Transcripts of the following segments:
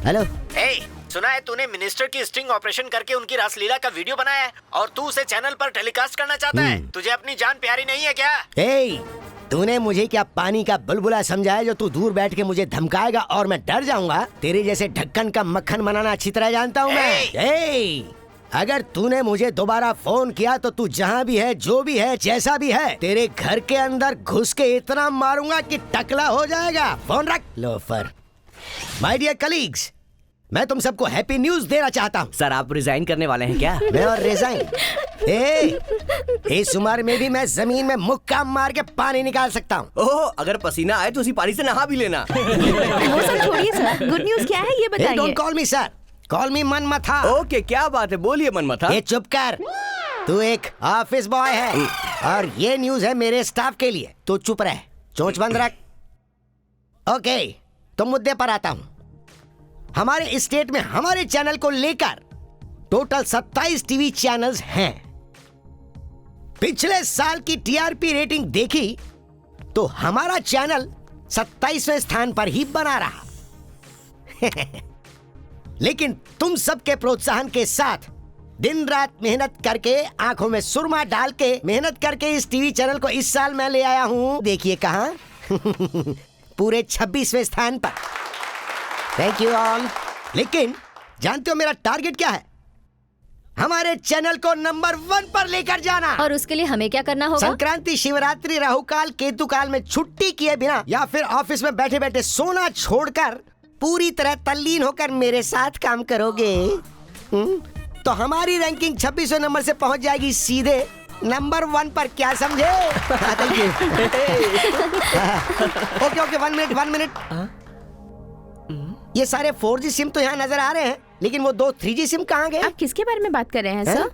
Hello. सुना है तूने मिनिस्टर की स्टिंग ऑपरेशन करके उनकी रासलीला का वीडियो बनाया है और तू उसे चैनल पर टेलीकास्ट करना चाहता है। तुझे अपनी जान प्यारी नहीं है क्या? तूने मुझे क्या पानी का बुलबुला समझा है जो तू दूर बैठ के मुझे धमकाएगा और मैं डर जाऊंगा? तेरे जैसे ढक्कन का मक्खन बनाना अच्छी तरह जानता हूँ मैं। अगर तूने मुझे दोबारा फोन किया तो तू जहाँ भी है, जो भी है, जैसा भी है, तेरे घर के अंदर घुस के इतना मारूंगा कि टकला हो जाएगा। फोन रख लोफर। माय डियर कलीग्स, मैं तुम सबको हैप्पी न्यूज देना चाहता हूँ। सर आप रिजाइन करने वाले हैं क्या? मैं और रिजाइन? इस उम्र में भी मैं जमीन में मुक्का मार के पानी निकाल सकता हूँ। ओह, अगर पसीना आए तो उसी पानी से नहा भी लेना। वो सब छोड़िए सर, गुड न्यूज क्या है ये बताइए। Don't call me sir, call me Manmatha. Okay, क्या बात है, बोलिए मनमथा। ये चुप कर, तू एक ऑफिस बॉय है और ये न्यूज है मेरे स्टाफ के लिए। तू चुप रह, चोंच बंद रख। ओके, तो मुद्दे पर आता हूँ। हमारे स्टेट में हमारे चैनल को लेकर टोटल 27 टीवी चैनल्स हैं। पिछले साल की टीआरपी रेटिंग देखी तो हमारा चैनल 27वें स्थान पर ही बना रहा। लेकिन तुम सबके प्रोत्साहन के साथ दिन रात मेहनत करके, आंखों में सुरमा डाल के मेहनत करके इस टीवी चैनल को इस साल मैं ले आया हूं। देखिए कहां, पूरे 26वें स्थान पर। Thank you all. लेकिन जानते हो मेरा टारगेट क्या है? हमारे चैनल को नंबर 1 पर लेकर जाना। और उसके लिए हमें क्या करना होगा? संक्रांति, शिवरात्रि, राहुकाल, केतुकाल में छुट्टी किए बिना या फिर ऑफिस में बैठे बैठे सोना छोड़कर पूरी तरह तल्लीन होकर मेरे साथ काम करोगे तो हमारी रैंकिंग 26वें नंबर से पहुंच जाएगी सीधे नंबर 1 पर। क्या समझे? Okay, 1 minute. ये सारे 4G सिम तो यहाँ नजर आ रहे हैं, लेकिन वो 2 3G सिम कहाँ गए? आप किसके बारे में बात कर रहे हैं सर?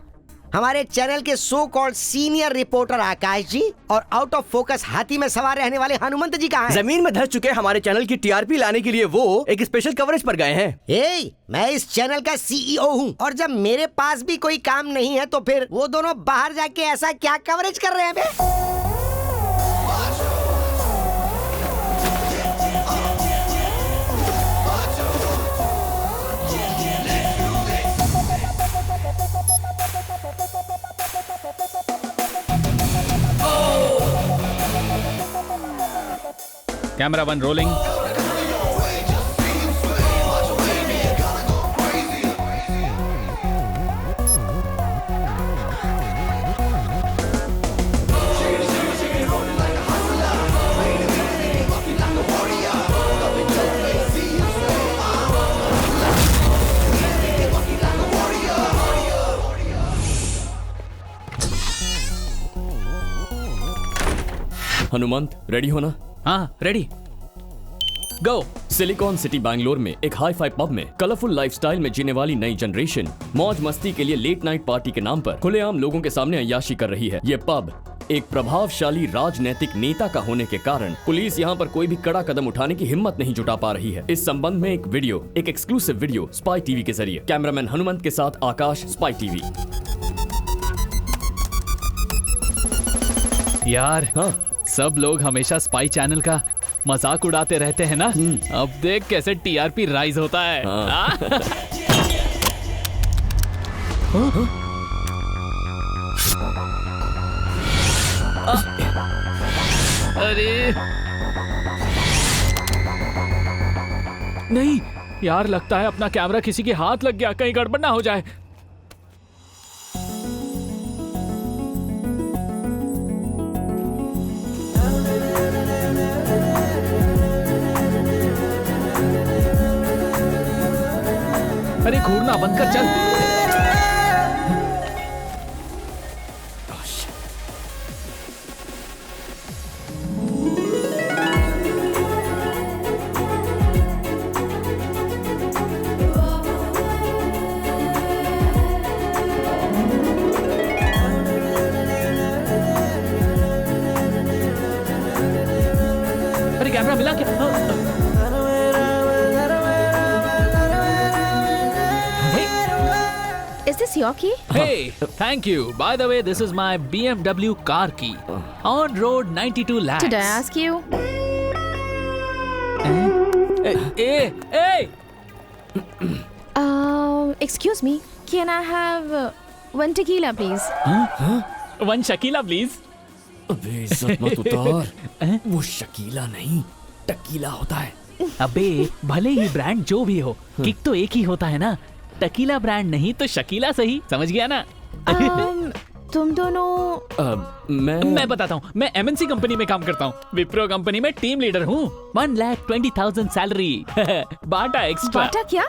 हमारे चैनल के सो कॉल्ड सीनियर रिपोर्टर आकाश जी और आउट ऑफ फोकस हाथी में सवार रहने वाले हनुमंत जी कहाँ हैं? जमीन में धस चुके हमारे चैनल की टीआरपी लाने के लिए वो एक स्पेशल कवरेज पर गए हैं। मैं इस चैनल का CEO हूँ और जब मेरे पास भी कोई काम नहीं है तो फिर वो दोनों बाहर जाके ऐसा क्या कवरेज कर रहे हैं बे? Camera 1 rolling. हनुमंत, रेडी हो ना? हाँ, ready. Go. Silicon city Bangalore में एक हाई फाई पब में कलरफुल लाइफस्टाइल में जीने वाली नई जनरेशन मौज मस्ती के लिए लेट नाइट पार्टी के नाम पर खुलेआम लोगों के सामने अय्याशी कर रही है। ये पब एक प्रभावशाली राजनैतिक नेता का होने के कारण पुलिस यहाँ पर कोई भी कड़ा कदम उठाने की हिम्मत नहीं जुटा पा रही है। इस संबंध में एक एक्सक्लूसिव वीडियो स्पाई टीवी के जरिए। कैमरामैन हनुमंत के साथ आकाश, स्पाई टीवी। यार हाँ, सब लोग हमेशा स्पाई चैनल का मजाक उड़ाते रहते हैं ना। अब देख कैसे टीआरपी राइज होता है। अरे नहीं यार, लगता है अपना कैमरा किसी के हाथ लग गया, कहीं गड़बड़ ना हो जाए। अरे घूरना बंद कर, चल। अरे कैमरा मिला क्या? Is this your key? Hey, thank you. By the way, this is my BMW car key. On road 92 lakhs. Did I ask you? Hey! Excuse me, can I have one tequila, please? One Shakeela please. अबे इज्जत मत उतार। वो शकीला नहीं, tequila होता है। अबे भले ही ब्रांड जो भी हो, किक तो एक ही होता है ना। टकीला ब्रांड नहीं तो शकीला सही, समझ गया ना? तुम दोनों मैं बताता हूँ, मैं एमएनसी कंपनी में काम करता हूँ। विप्रो कंपनी में टीम लीडर हूँ। 1,20,000 सैलरी। बाटा एक्स्ट्रा। बाटा क्या?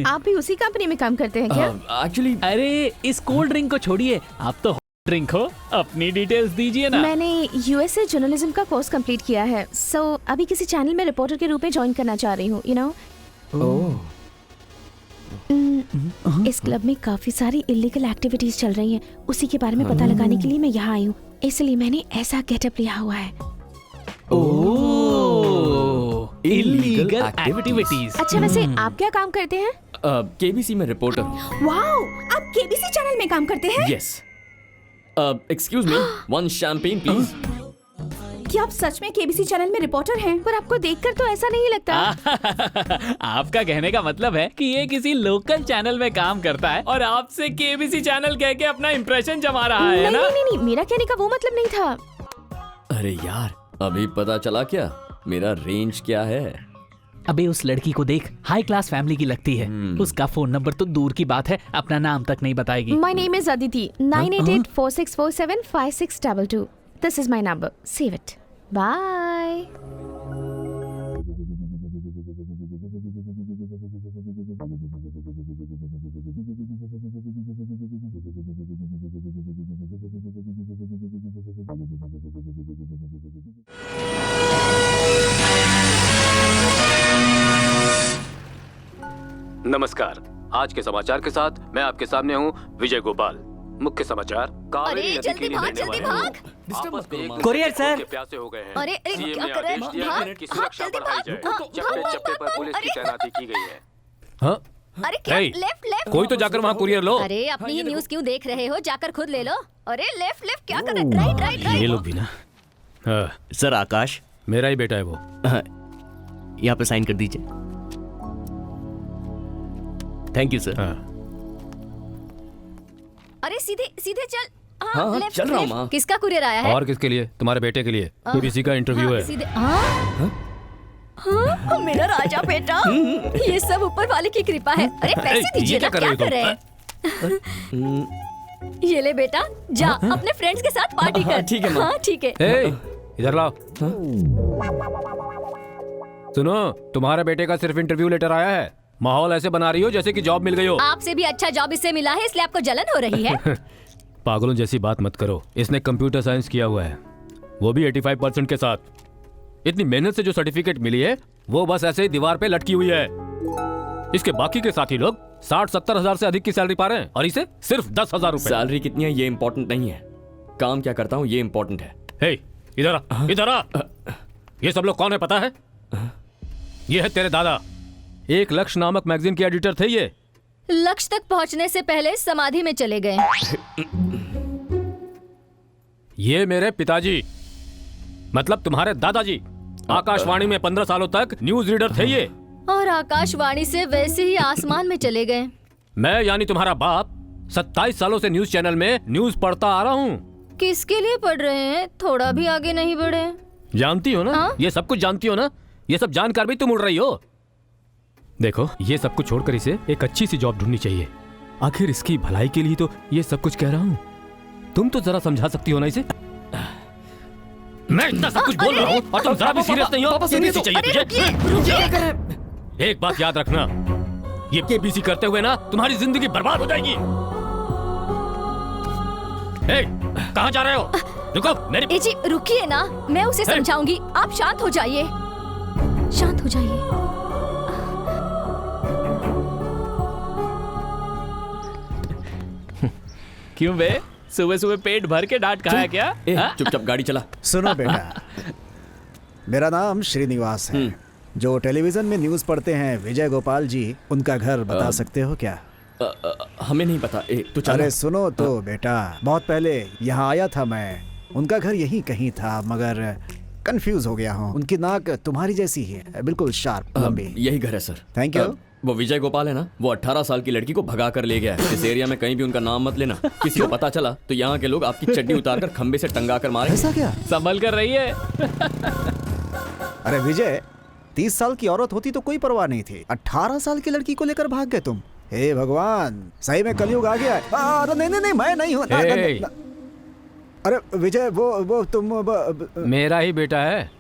आप भी उसी कंपनी में काम करते हैं क्या? एक्चुअली अरे इस कोल्ड ड्रिंक को छोड़िए, आप तो ड्रिंक हो। अपनी डिटेल्स दीजिए ना। मैंने यूएसए जर्नलिज्म का कोर्स कंप्लीट किया है, सो अभी किसी चैनल में रिपोर्टर के रूप में ज्वाइन करना चाह रही हूँ, यू नो। इस क्लब में काफी सारी इलीगल एक्टिविटीज चल रही हैं, उसी के बारे में पता लगाने के लिए मैं यहाँ आई हूँ, इसलिए मैंने ऐसा गेटअप लिया हुआ है। Illegal activities. अच्छा, वैसे आप क्या काम करते हैं? केबीसी में रिपोर्टर हूँ। वाओ, आप केबीसी चैनल में काम करते हैं? Yes. Excuse me, one champagne please. क्या आप सच में केबीसी चैनल में रिपोर्टर हैं? पर आपको देखकर तो ऐसा नहीं लगता। आपका कहने का मतलब है कि ये किसी लोकल चैनल में काम करता है और आपसे केबीसी चैनल कह के अपना इंप्रेशन जमा रहा है ना? नहीं, मेरा कहने का वो मतलब नहीं था। अरे यार, अभी पता चला क्या मेरा रेंज क्या है? अबे उस लड़की को देख, हाई क्लास फैमिली की लगती है। उसका फोन नंबर तो दूर की बात है, अपना नाम तक नहीं बताएगी। My name is Aditi. 9884647562. This is my number. Save it. Bye. नमस्कार, आज के समाचार के साथ मैं आपके सामने हूँ विजय गोपाल। मुख्य समाचार, कावेरी नदी के लिए बहने वाले कोरियर सर। प्यासे हो गए हैं। अरे, सीएम क्या ने कर रहे हैं? आदेश दिया है कि सुरक्षा बढ़ाई जाए। चप्पे चप्पे पर पुलिस की तैनाती की गई है। हाँ? अरे क्या? Hey, लेफ्ट कोई तो जाकर वहाँ कुरियर लो। अरे अपनी ही न्यूज़ क्यों देख रहे हो? जाकर खुद ले लो। अरे लेफ्ट क्या कर रहे? राइट ये लोग भी ना। हाँ, सर आकाश, मेरा ही बेटा है वो। यहाँ पे साइन कर दीजिए। Thank you sir. हाँ। अरे सीधे चल। हाँ, लेफ्ट, चल रहा हूँ लेफ्ट। माँ। किसका कुरियर आया है? और किसके लिए? तुम्हारे बेटे के लिए। केबीसी का इंटरव्यू है। सीधे। हाँ, मेरा राजा बेटा। ये सब ऊपर वाले की कृपा है। अरे पैसे दीजिए ना, क्या कर रहे हैं? ये ले बेटा, जा अपने फ्रेंड्स के साथ पार्टी कर। ठीक है माँ। हाँ ठीक है। ए, इधर लाओ। सुनो, तुम्हारे बेटे का सिर्फ इंटरव्यू लेटर आया है। माहौल ऐसे बना रही हो जैसे कि जॉब मिल गई हो। आपसे भी अच्छा जॉब इससे मिला है, इसलिए आपको जलन हो रही है। पागलों जैसी बात मत करो। इसने कंप्यूटर साइंस किया हुआ है, वो भी 85% के साथ। इतनी मेहनत से जो सर्टिफिकेट मिली है वो बस ऐसे ही दीवार पे लटकी हुई है। इसके बाकी के साथी लोग 60-70 हजार से अधिक की सैलरी पा रहे हैं और इसे सिर्फ 10,000 रुपए। सैलरी कितनी है ये इम्पोर्टेंट नहीं है, काम क्या करता हूँ ये इम्पोर्टेंट है। हे, इधर आ, इधर आ। ये सब लोग कौन है पता है? ये है तेरे दादा। एक लक्ष्य नामक मैगजीन के एडिटर थे ये। लक्ष्य तक पहुंचने से पहले समाधि में चले गए। ये मेरे पिताजी, मतलब तुम्हारे दादाजी, आकाशवाणी में 15 सालों तक न्यूज रीडर थे ये। और आकाशवाणी से वैसे ही आसमान में चले गए। मैं यानी तुम्हारा बाप 27 सालों से न्यूज चैनल में न्यूज पढ़ता आ रहा हूँ। किसके लिए पढ़ रहे हैं? थोड़ा भी आगे नहीं बढ़े। जानती हो ना? हाँ? ये सब कुछ जानती हो ना? ये सब जानकर भी तुम उड़ रही हो। देखो, ये सब कुछ छोड़कर इसे एक अच्छी सी जॉब ढूंढनी चाहिए। आखिर इसकी भलाई के लिए तो ये सब कुछ कह रहा हूँ। तुम तो जरा समझा सकती हो ना इसे। मैं इतना सब कुछ बोल रहा हूँ और तुम जरा भी सीरियस नहीं हो। केबीसी चाहिए तुझे? एक बात याद रखना, ये केबीसी करते हुए ना तुम्हारी जिंदगी बर्बाद हो जाएगी। कहाँ जा रहे हो? रुको, मेरी जी रुकिए ना, मैं उसे समझाऊंगी। आप शांत हो जाइए, शांत हो जाइए। क्यों बे, सुबह सुबह पेट भर के डांट खाया क्या? चुपचाप गाड़ी चला। सुनो बेटा, मेरा नाम श्रीनिवास है। जो टेलीविजन में न्यूज़ पढ़ते हैं विजय गोपाल जी, उनका घर बता सकते हो क्या? हमें नहीं पता। तू चला। अरे सुनो तो बेटा, बहुत पहले यहाँ आया था मैं। उनका घर यहीं कहीं था, मगर कंफ्यूज हो गया हूँ। उनकी नाक तुम्हारी जैसी ही है, बिल्कुल शार्प लंबी। यही घर है सर। Thank you. वो विजय गोपाल है ना, वो 18 साल की लड़की को भगा कर ले गया है। इस एरिया में कहीं भी उनका नाम मत लेना, किसी को पता चला तो यहाँ के लोग आपकी चड्डी उतारकर खंबे से टंगा कर मारेंगे। ऐसा क्या? संभल कर रही है। अरे विजय, 30 साल की औरत होती तो कोई परवाह नहीं थी, 18 साल की लड़की को लेकर भाग गए तुम। हे भगवान, सही में कलयुग आ गया है। अरे नहीं, मैं नहीं हूँ। अरे विजय, वो तुम मेरा ही बेटा है।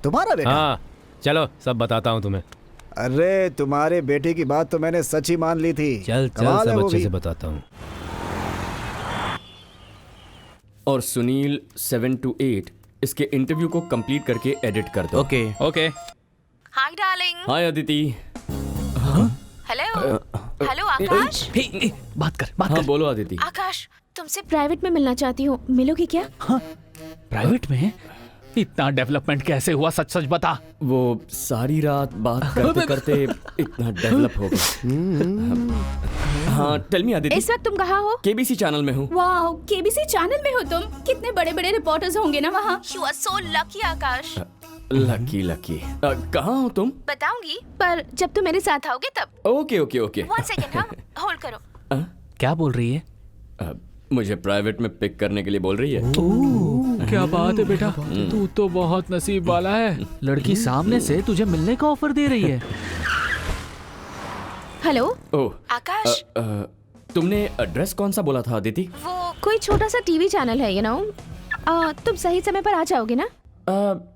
तुम्हारा बेटा? हाँ, चलो सब बताता हूँ तुम्हें। अरे तुम्हारे बेटे की बात तो मैंने सच ही मान ली थी। चल सब अच्छे से बताता हूँ। और सुनील 7 to 8 इसके इंटरव्यू को कंप्लीट करके एडिट कर दो। Okay. Hi darling. Hi Aditi. Hello hello Aakash. बात कर। हाँ बोलो अदिति। आकाश, तुमसे प्राइवेट में मिलना चाहती हूँ, मिलोगी क्या? प्राइवेट में? इतना डेवलपमेंट कैसे हुआ, सच सच बता। वो सारी रात बात करते करते इतना डेवलप हो गया। हाँ टेल मी अदिति। इस वक्त तुम कहाँ हो? केबीसी चैनल में हूँ। वाओ, केबीसी चैनल में हो तुम? कितने बड़े बड़े रिपोर्टर्स होंगे ना वहाँ। You are so lucky Akash. Lucky. कहाँ हो तुम? बताऊंगी, पर जब तुम मेरे साथ आओगे तब। ओके। 1 सेकंड, हाँ होल्ड करो। क्या बोल रही है? मुझे प्राइवेट में पिक करने के लिए बोल रही है। क्या बात है बेटा, तू तो बहुत नसीब वाला है। लड़की सामने से तुझे मिलने का ऑफर दे रही है। हेलो ओह आकाश। तुमने एड्रेस कौन सा बोला था अदिति? वो कोई छोटा सा टीवी चैनल है, यू नो। तुम सही समय पर आ जाओगे ना?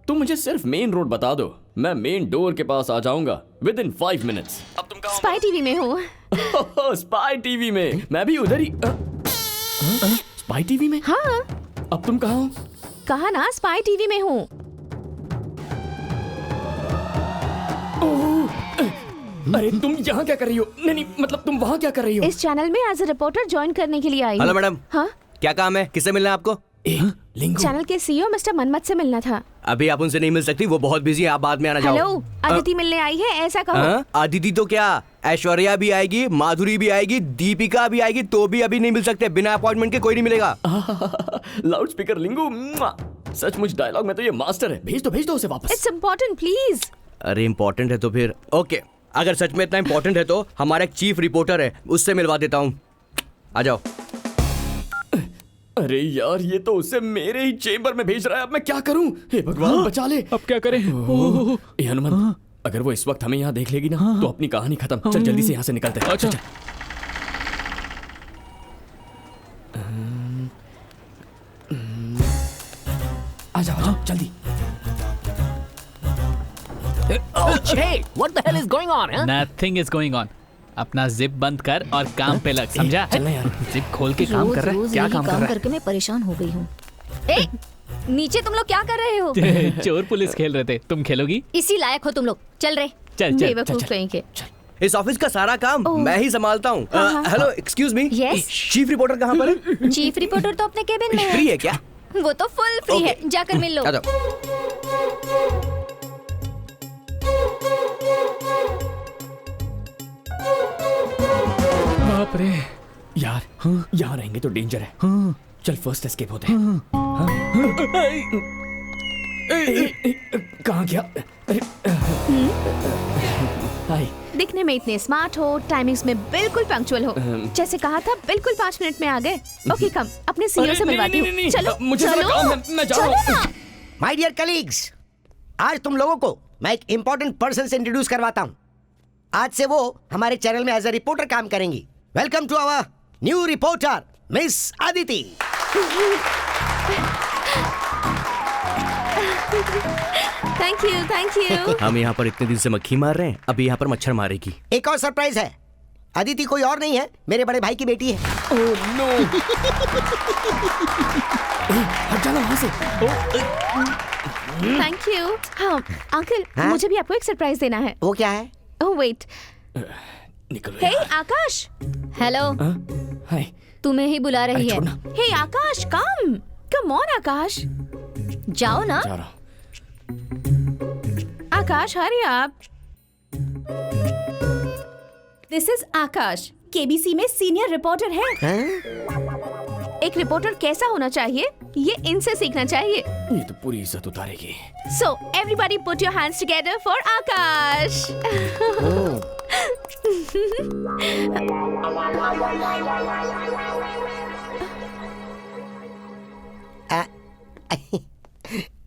तुम मुझे सिर्फ मेन रोड बता दो, मैं मेन डोर के पास आ जाऊंगा within 5 minutes। अब तुम कहाँ? स्पाई टीवी में हूँ। स्पाई टीवी में? मैं भी उधर ही। स्पाई टीवी में? हाँ। अब तुम कहाँ हो? कहा ना, स्पाई टीवी में हूँ। अरे तुम यहाँ क्या कर रही हो? नहीं मतलब तुम वहाँ क्या कर रही हो? इस चैनल में एज ए रिपोर्टर ज्वाइन करने के लिए आई। Hello madam. हाँ, क्या काम है? किससे मिलना है आपको? लिंगू। चैनल के सीईओ मिस्टर मनमत से मिलना था। अभी आप उनसे नहीं मिल सकती, वो बहुत बिजी है, आप बाद में आना। हेलो, अदिति मिलने आई है, ऐसा कहो। अदिति तो क्या, ऐश्वर्या भी आएगी, माधुरी भी आएगी, दीपिका भी आएगी, तो भी अभी नहीं मिल सकते। बिना अपॉइंटमेंट के कोई नहीं मिलेगा। लाउड स्पीकर लिंगू। सचमुच डायलॉग में तो ये मास्टर है। भेज दो उसे वापस। It's important please. अरे इम्पोर्टेंट है तो फिर ओके, अगर सच में इतना इम्पोर्टेंट है तो हमारा एक चीफ रिपोर्टर है, उससे मिलवा देता हूँ। आ जाओ। अरे यार, ये तो उसे मेरे ही चेंबर में भेज रहा है। अब मैं क्या करूं? हे भगवान बचा ले। अब क्या करें? ए हनुमान, अगर वो इस वक्त हमें यहाँ देख लेगी ना तो अपनी कहानी खत्म। चल जल्दी से यहाँ से निकलते हैं। अच्छा। आ जाओ जल्दी। What the hell is going on? Nothing is going on. अपना जिप बंद कर और काम पे लग, समझा? चलना यार। जिप खोल के काम कर रहा है। क्या काम कर रहा है? करके मैं परेशान हो गई हूँ। नीचे तुम लोग क्या कर रहे हो? चोर पुलिस खेल रहे थे, तुम खेलोगी? इसी लायक हो तुम लोग। चल रहे। चल बेवकूफ कहीं के। इस ऑफिस का सारा काम मैं ही संभालता हूँ। Hello excuse me, Yes? Chief reporter कहाँ पर है? चीफ रिपोर्टर तो अपने केबिन में फ्री है। है क्या? वो तो फुल फ्री है, जाकर मिल लो। आ जाओ। बाप रे। यार यहाँ रहेंगे तो डेंजर है। चल फर्स्ट एस्केप होते हैं। कहाँ गया? हाय। दिखने में इतने स्मार्ट हो, टाइमिंग्स में बिल्कुल पंक्चुअल हो। जैसे कहा था, बिल्कुल 5 मिनट में आ गए। ओके कम, अपने सीईओ से मिलवाती हूँ। चलो मुझे चलो, काम है, मैं जा रहा हूँ। माय डियर कलीग्स, आज तुम लोगों को मैं एक इंपॉर्टेंट पर्सन से इंट्रोड्यूस करवाता हूँ। आज से वो हमारे चैनल में एज ए रिपोर्टर काम करेंगी। Welcome to our new reporter miss Aditi. Thank you. हम यहाँ पर इतने दिन से मक्खी मार रहे हैं, अभी यहाँ पर मच्छर मारेगी। एक और सरप्राइज है, अदिति कोई और नहीं है, मेरे बड़े भाई की बेटी है। Oh no. हट जाना वहाँ से। Thank you. हाँ अंकल, हाँ? मुझे भी आपको एक सरप्राइज देना है। वो क्या है? Oh wait. निकलो। हे आकाश। Hello, hi. तुम्हें ही बुला रही है। छोड़ना। Hey Akash, come on Akash. जाओ ना। जा रहा। Akash hurry up. This is Akash, KBC में सीनियर रिपोर्टर है। एक रिपोर्टर कैसा होना चाहिए ये इनसे सीखना चाहिए। ये तो पूरी इज्जत उतारेगी। So everybody put your hands together for Akash.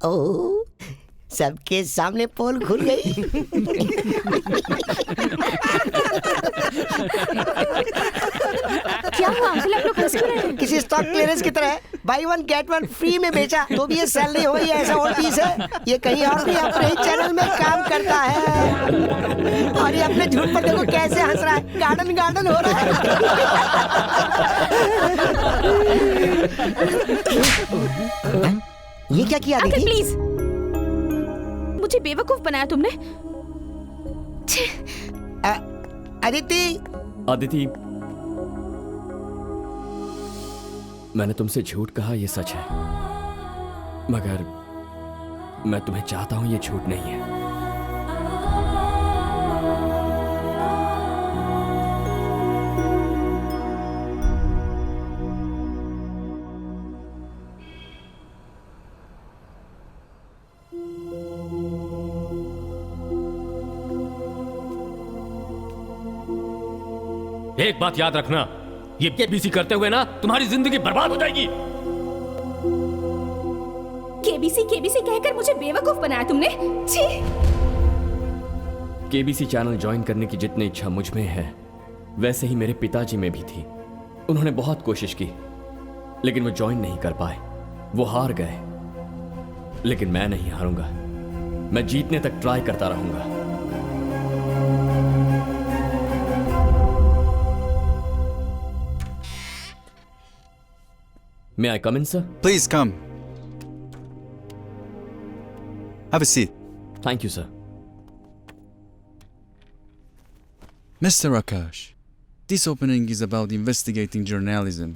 ओ, सबके सामने पोल खुल गई। क्या हुआ अंकल, आप लोग हंस क्यों रहे हैं? किसी स्टॉक क्लियरेंस की तरह by one get one free में बेचा तो भी ये सेल नहीं हो, ये ऐसा और पीस है, ये कहीं और नहीं अपने ही चैनल में काम करता है। और ये अपने झूठ पर देखो कैसे हंस रहा है, गार्डन गार्डन हो रहा है। ये क्या किया अंकल दीदी? प्लीज, मुझे बेवकूफ बनाया तुमने। अदिति, अदिति, मैंने तुमसे झूठ कहा, ये सच है, मगर मैं तुम्हें चाहता हूं, ये झूठ नहीं है। एक बात याद रखना, ये केबीसी करते हुए ना तुम्हारी जिंदगी बर्बाद हो जाएगी। केबीसी केबीसी कहकर मुझे बेवकूफ बनाया तुमने। छी! केबीसी चैनल ज्वाइन करने की जितनी इच्छा मुझ में है वैसे ही मेरे पिताजी में भी थी। उन्होंने बहुत कोशिश की लेकिन वो ज्वाइन नहीं कर पाए, वो हार गए। लेकिन मैं नहीं हारूंगा, मैं जीतने तक ट्राई करता रहूंगा। May I come in, sir? Please come. Have a seat. Thank you, sir. Mr. Akash, this opening is about investigating journalism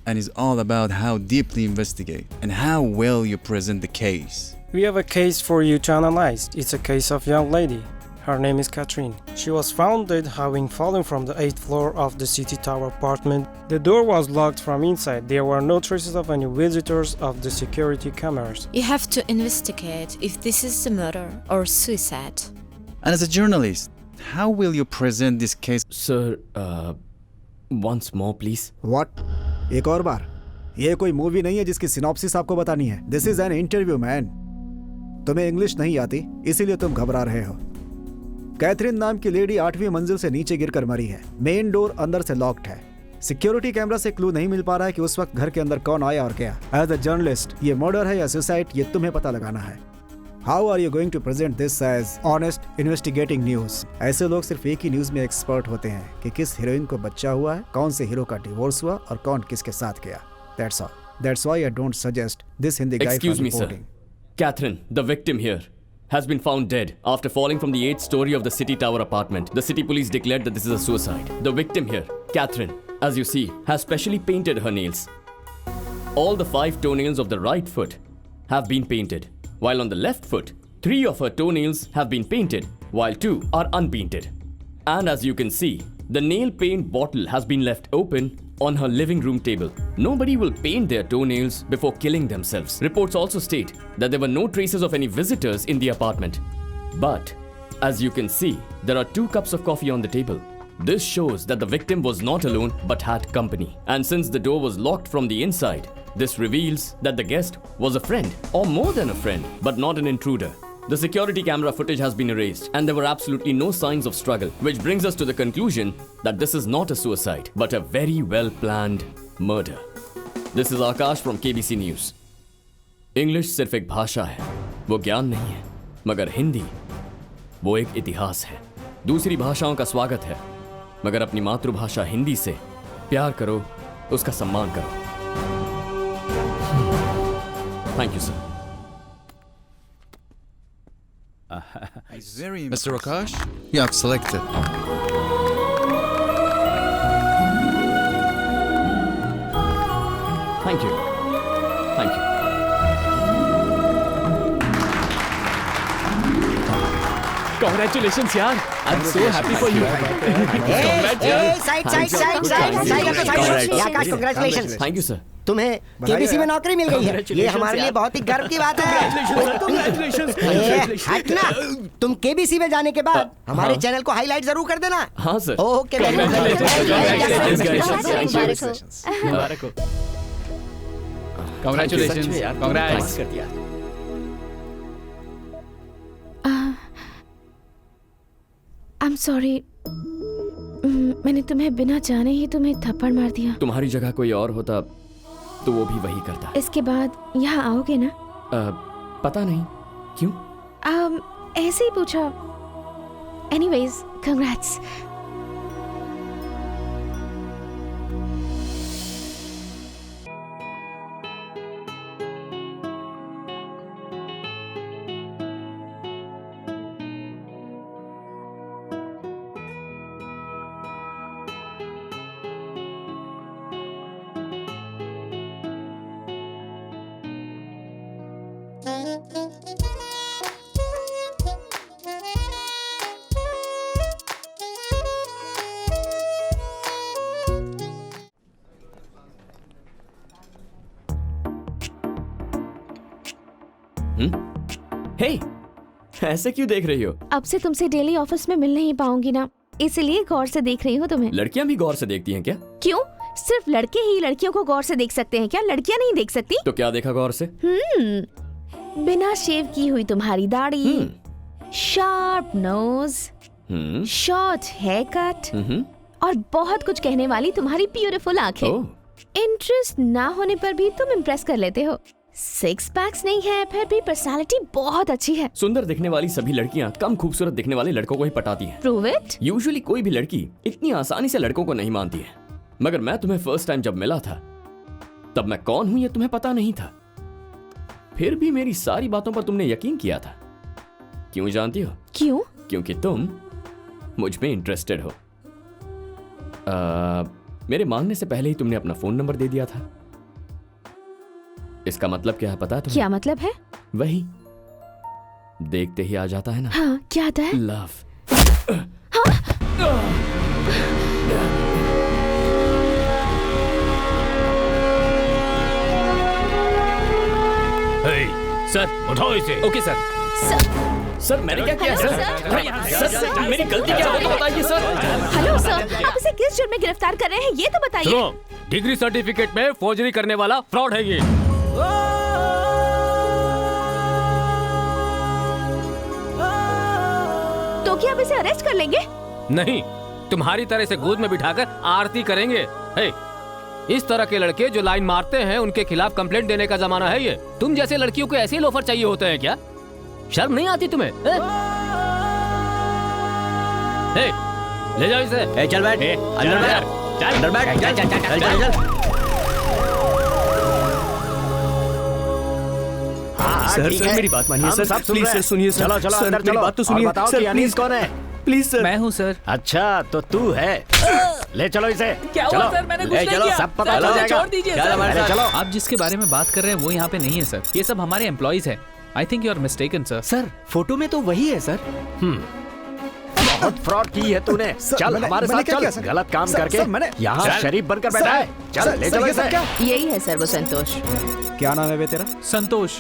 and is all about how deeply investigate and how well you present the case. We have a case for you to analyze. It's a case of young lady. Her name is Catherine. She was found dead having fallen from the 8th floor of the City Tower apartment. The door was locked from inside. There were no traces of any visitors of the security cameras. You have to investigate if this is a murder or suicide. And as a journalist, how will you present this case? Sir, once more please. What? एक और बार? ये कोई movie नहीं है जिसकी synopsis आपको बतानी है। This is an interview, man. तुम्हें इंग्लिश नहीं आती, इसीलिए तुम घबरा रहे हो। कैथरीन नाम की लेडी 8वीं मंजिल से नीचे गिरकर मरी है। मेन डोर अंदर से लॉक्ड है। सिक्योरिटी कैमरा से क्लू नहीं मिल पा रहा है कि उस वक्त घर के अंदर कौन आया और क्या। एज अ जर्नलिस्ट, ये मर्डर है या सुसाइड, ये तुम्हें पता लगाना है। How are you going to present this as honest investigating news? ऐसे लोग सिर्फ एक ही न्यूज में एक्सपर्ट होते हैं कि किस हीरोइन को बच्चा हुआ है, कौन से हीरो का डिवोर्स हुआ और कौन किसके साथ गया। That's all. That's why I don't suggest this Hindi guy Excuse for me, reporting. sir. Catherine, the victim here, has been found dead after falling from the 8th story of the City Tower apartment. The city police declared that this is a suicide. The victim here, Catherine, as you see, has specially painted her nails. All the 5 toenails of the right foot have been painted, while on the left foot, 3 of her toenails have been painted, while 2 are unpainted. And as you can see, the nail paint bottle has been left open on her living room table. Nobody will paint their toenails before killing themselves. Reports also state that there were no traces of any visitors in the apartment. But, as you can see, there are 2 cups of coffee on the table. This shows that the victim was not alone but had company. And since the door was locked from the inside, this reveals that the guest was a friend, or more than a friend, but not an intruder. The security camera footage has been erased and there were absolutely no signs of struggle, which brings us to the conclusion that this is not a suicide, but a very well planned murder. This is Akash from KBC News. English सिर्फ एक भाषा है, वो ज्ञान नहीं है, मगर हिंदी वो एक इतिहास है। दूसरी भाषाओं का स्वागत है, मगर अपनी मातृभाषा हिंदी से प्यार करो, उसका सम्मान करो। Thank you, sir. Mr. Akash, you have selected. Thank you. Thank you. Congratulations, यार। I'm so happy for you. Akash congratulations. Thank you, sir. तुम्हें केबीसी में नौकरी मिल गई है, ये हमारे लिए बहुत ही गर्व की बात है। हटना, तुम केबीसी में जाने के बाद हमारे चैनल को हाईलाइट जरूर कर देना। हाँ sir. Okay, Congratulations. Congrats. I'm sorry. मैंने तुम्हें बिना जाने ही तुम्हें थप्पड़ मार दिया। तुम्हारी जगह कोई और होता तो वो भी वही करता। इसके बाद यहाँ आओगे ना? पता नहीं क्यों। ऐसे ही पूछा। Anyways, congrats. हे, ऐसे क्यों देख रही हो? अब से तुमसे डेली ऑफिस में मिल नहीं पाऊंगी ना, इसलिए गौर से देख रही हूँ तुम्हें। लड़कियां भी गौर से देखती हैं क्या? क्यों? सिर्फ लड़के ही लड़कियों को गौर से देख सकते हैं क्या? लड़कियां नहीं देख सकती? तो क्या देखा गौर से? बिना शेव की हुई तुम्हारी दाढ़ी, sharp nose, short hair cut और बहुत कुछ कहने वाली तुम्हारी ब्यूटीफुल आंखें। इंटरेस्ट ना होने पर भी तुम इम्प्रेस कर लेते हो। 6 पैक्स नहीं है, फिर भी पर्सनालिटी बहुत अच्छी है। सुंदर दिखने वाली सभी लड़कियां कम खूबसूरत दिखने वाले लड़कों को ही पटाती हैं। Prove it? यूजुअली कोई भी लड़की इतनी आसानी से लड़कों को नहीं मानती है, मगर मैं तुम्हें फर्स्ट टाइम जब मिला था तब मैं कौन हूं ये तुम्हें पता नहीं था। फिर भी मेरी सारी बातों पर तुमने यकीन किया था। क्यों जानती हो? क्यों? क्योंकि तुम मुझ में इंटरेस्टेड हो। मेरे मांगने से पहले ही तुमने अपना फोन नंबर दे दिया था। इसका मतलब क्या है पता है तुम्हें? क्या मतलब है? वही देखते ही आ जाता है ना। हाँ, क्या आता है? लव। सर उठाओ इसे। Okay sir. सर मैंने क्या किया सर? मेरी गलती क्या है तो बताइए सर। हेलो सर, आप इसे किस जुर्म में गिरफ्तार कर रहे हैं ये तो बताइए। सुनो, डिग्री सर्टिफिकेट में फोर्जरी करने वाला फ्रॉड है ये। तो क्या आप इसे अरेस्ट कर लेंगे? नहीं, तुम्हारी तरह से गोद में बिठाकर आरती करेंगे। हे, इस तरह के लड़के जो लाइन मारते हैं उनके खिलाफ कंप्लेंट देने का जमाना है ये। तुम जैसे लड़कियों को ऐसे ही लोफर चाहिए होते हैं क्या? शर्म नहीं आती तुम्हें? हे, ले जाओ इसे। चल बैठ, अंदर बैठ, चल अंदर बैठ, चल चल चल चल चल। सर मेरी बात मानिए सर, प्लीज सर सुनिए सर। चलो सर अंदर मेरी बात तो सुनिए सर। अनीस कौन है? Please sir. मैं हूँ सर। अच्छा तो तू है, ले चलो इसे। क्या हुआ सर? मैंने कुछ नहीं किया। सब पता चल जाएगा। छोड़ दीजिए सर। चलो। आप जिसके बारे में बात कर रहे हैं वो यहाँ पे नहीं है सर, ये सब हमारे एम्प्लॉइज हैं। I think you are mistaken sir. Sir photo में तो वही है सर। बहुत फ्रॉड की है तूने। चल हमारे साथ चल। गलत काम करके यहाँ शरीफ बनकर बैठा है। चल ले चलो इसे। यही है सर वो संतोष। क्या नाम है बे तेरा? संतोष।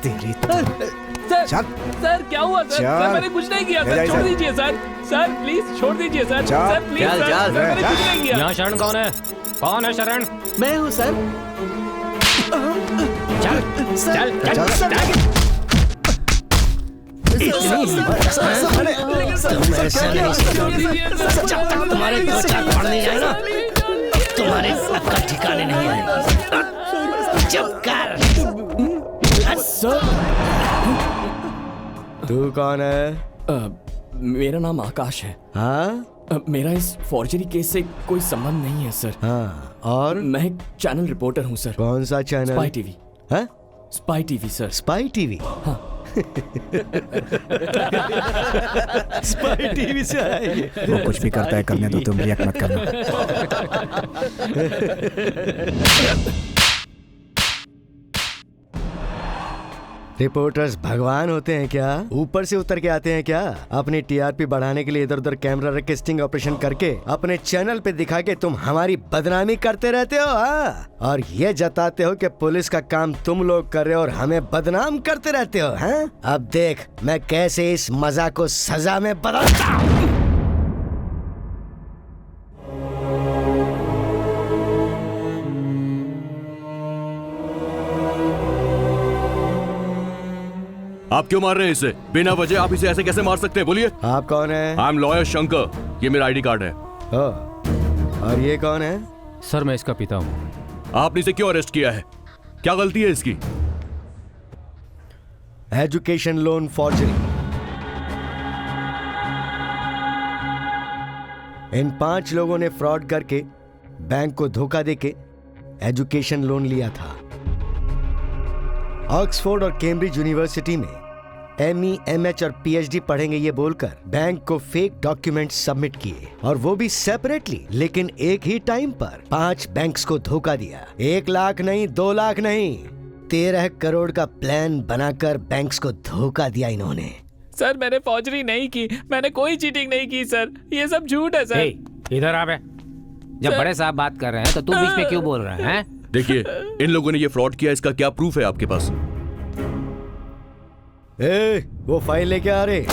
तेरी सर सर क्या हुआ सर? सर मैंने कुछ नहीं किया सर, छोड़ दीजिए सर। सर प्लीज छोड़ दीजिए सर। सर प्लीज सर, मैंने कुछ नहीं किया। यहाँ शरण कौन है? कौन है शरण? मैं हूँ सर। चल चल चल तुम्हारे दो चार पढ़ने जाए ना, तुम्हारे अक्ल ठिकाने नहीं आएगा। चुप कर। तू कौन है? मेरा नाम आकाश है। हाँ? मेरा इस फॉर्जरी केस से कोई संबंध नहीं है सर। हाँ, और? मैं एक चैनल रिपोर्टर हूँ सर। कौन सा चैनल? Spy TV. हाँ? Spy TV sir. Spy TV? हाँ। स्पाई टीवी से आया ये। वो कुछ भी करता है करने दो, तुम रिएक्ट मत करना। रिपोर्टर्स भगवान होते हैं क्या? ऊपर से उतर के आते हैं क्या? अपनी टीआरपी बढ़ाने के लिए इधर उधर कैमरा रख के स्टिंग ऑपरेशन करके अपने चैनल पे दिखा के तुम हमारी बदनामी करते रहते हो, हाँ? और ये जताते हो कि पुलिस का काम तुम लोग कर रहे हो और हमें बदनाम करते रहते हो, हाँ? अब देख मैं कैसे इस मजाक को सजा में बदलता हूँ। आप क्यों मार रहे हैं इसे? बिना वजह आप इसे ऐसे कैसे मार सकते हैं? बोलिए। आप कौन है? आई एम लॉयर शंकर, ये मेरा आईडी कार्ड है। और ये कौन है? सर मैं इसका पिता हूँ। आपने इसे क्यों अरेस्ट किया है? क्या गलती है इसकी? Education loan forgery. इन 5 लोगों ने फ्रॉड करके बैंक को धोखा देके एजुकेशन लोन लिया था। ऑक्सफोर्ड और कैम्ब्रिज यूनिवर्सिटी में ME, MH और PhD पढ़ेंगे ये बोलकर बैंक को फेक डॉक्यूमेंट्स सबमिट किए, और वो भी सेपरेटली, लेकिन एक ही टाइम पर 5 बैंक्स को धोखा दिया। 1 लाख नहीं, 2 लाख नहीं, 13 करोड़ का प्लान बनाकर बैंक्स को धोखा दिया इन्होंने। सर मैंने फौजरी नहीं की, मैंने कोई चीटिंग नहीं की सर, ये सब झूठ है सर। इधर आ बे। जब बड़े साहब बात कर रहे हैं तो तू बीच में क्यों बोल रहा है? देखिए, इन लोगों ने ये फ्रॉड किया, इसका क्या प्रूफ है आपके पास? वो फाइल लेके आ रहे।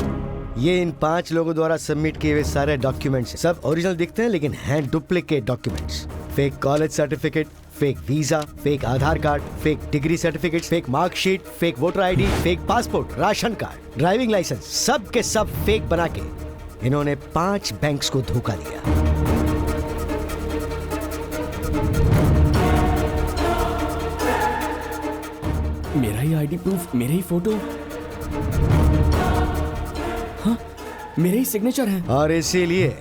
ये इन 5 लोगों द्वारा सबमिट किए हुए सारे डॉक्यूमेंट्स सब ओरिजिनल दिखते हैं, लेकिन हैं duplicate documents. Fake college certificate, fake visa, fake Aadhaar card, fake degree certificate, fake marksheet, fake voter ID, fake passport, ration card, driving licence, सब के सब फेक बना के इन्होंने 5 बैंक्स को धोखा दिया। मेरा ही आईडी प्रूफ, मेरे ही फोटो, हाँ, मेरे ही सिग्नेचर है। और इसीलिए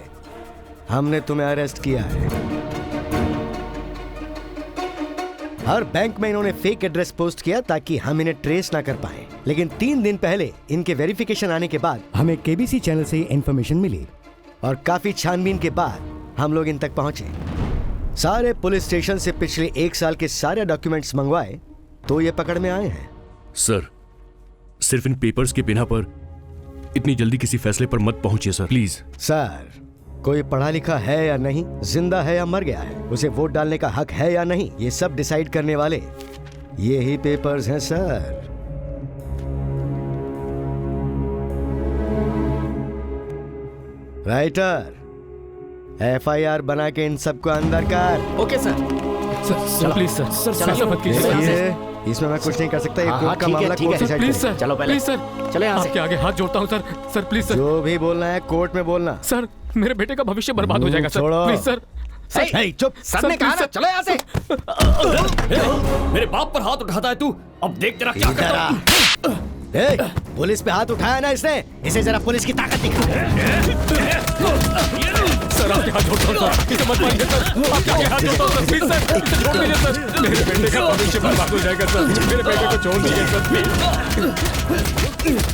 हमने तुम्हें अरेस्ट किया है। हर बैंक में इन्होंने फेक एड्रेस पोस्ट किया ताकि हम इन्हें ट्रेस ना कर पाए, लेकिन 3 दिन पहले इनके वेरिफिकेशन आने के बाद हमें केबीसी चैनल से इन्फॉर्मेशन मिली, और काफी छानबीन के बाद हम लोग इन तक पहुंचे। सारे पुलिस स्टेशन से पिछले 1 साल के सारे डॉक्यूमेंट्स मंगवाए तो ये पकड़ में आए हैं। सर, सिर्फ इन पेपर्स के बिना पर इतनी जल्दी किसी फैसले पर मत पहुंचिए सर, प्लीज। सर, कोई पढ़ा लिखा है या नहीं, जिंदा है या मर गया है, उसे वोट डालने का हक है या नहीं, ये सब डिसाइड करने वाले ये ही पेपर्स हैं सर। राइटर, FIR बना के इन सबको अंदर कर। Okay sir. Sir please sir, sir मत कीजिए। इसमें मैं कुछ नहीं कर सकता, ये कोर्ट का मामला कोर्ट डिसाइड प्लीज सर, चलो पहले प्लीज सर, चले यहाँ से। आपके आगे हाथ जोड़ता हूँ सर, सर प्लीज सर। जो भी बोलना है कोर्ट में बोलना। सर मेरे बेटे का भविष्य बर्बाद हो जाएगा सर, प्लीज सर। चुप, सर ने कहा ना, चलो यहाँ से। मेरे बाप पर हाथ उठाता है तू, अब देख तेरा क्या करता हूं। पुलिस पे हाथ उठाया ना इसने, इसे जरा पुलिस की ताकत दिखा। सर आपके हाथ जोड़ता हूं सर, इसे मत मारिए सर, आपके आगे हाथ जोड़ता हूं सर, प्लीज सर, छोड़ दीजिए सर, मेरे बेटे का भविष्य बर्बाद हो जाएगा सर, मेरे बेटे को छोड़ दीजिए सर प्लीज।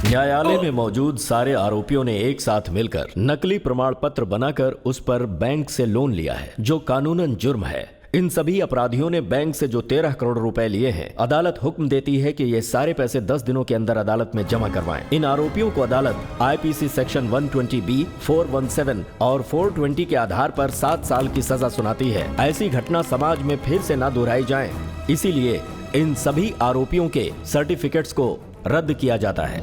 न्यायालय में मौजूद सारे आरोपियों ने एक साथ मिलकर नकली प्रमाण पत्र बनाकर उस पर बैंक से लोन लिया है, जो कानूनन जुर्म है। इन सभी अपराधियों ने बैंक से जो 13 करोड़ रुपए लिए हैं, अदालत हुक्म देती है कि ये सारे पैसे 10 दिनों के अंदर अदालत में जमा करवाएं। इन आरोपियों को अदालत IPC सेक्शन 120B, 417 और 420 के आधार पर 7 साल की सजा सुनाती है। ऐसी घटना समाज में फिर से ना दोहराई जाए, इसीलिए इन सभी आरोपियों के सर्टिफिकेट्स को रद्द किया जाता है।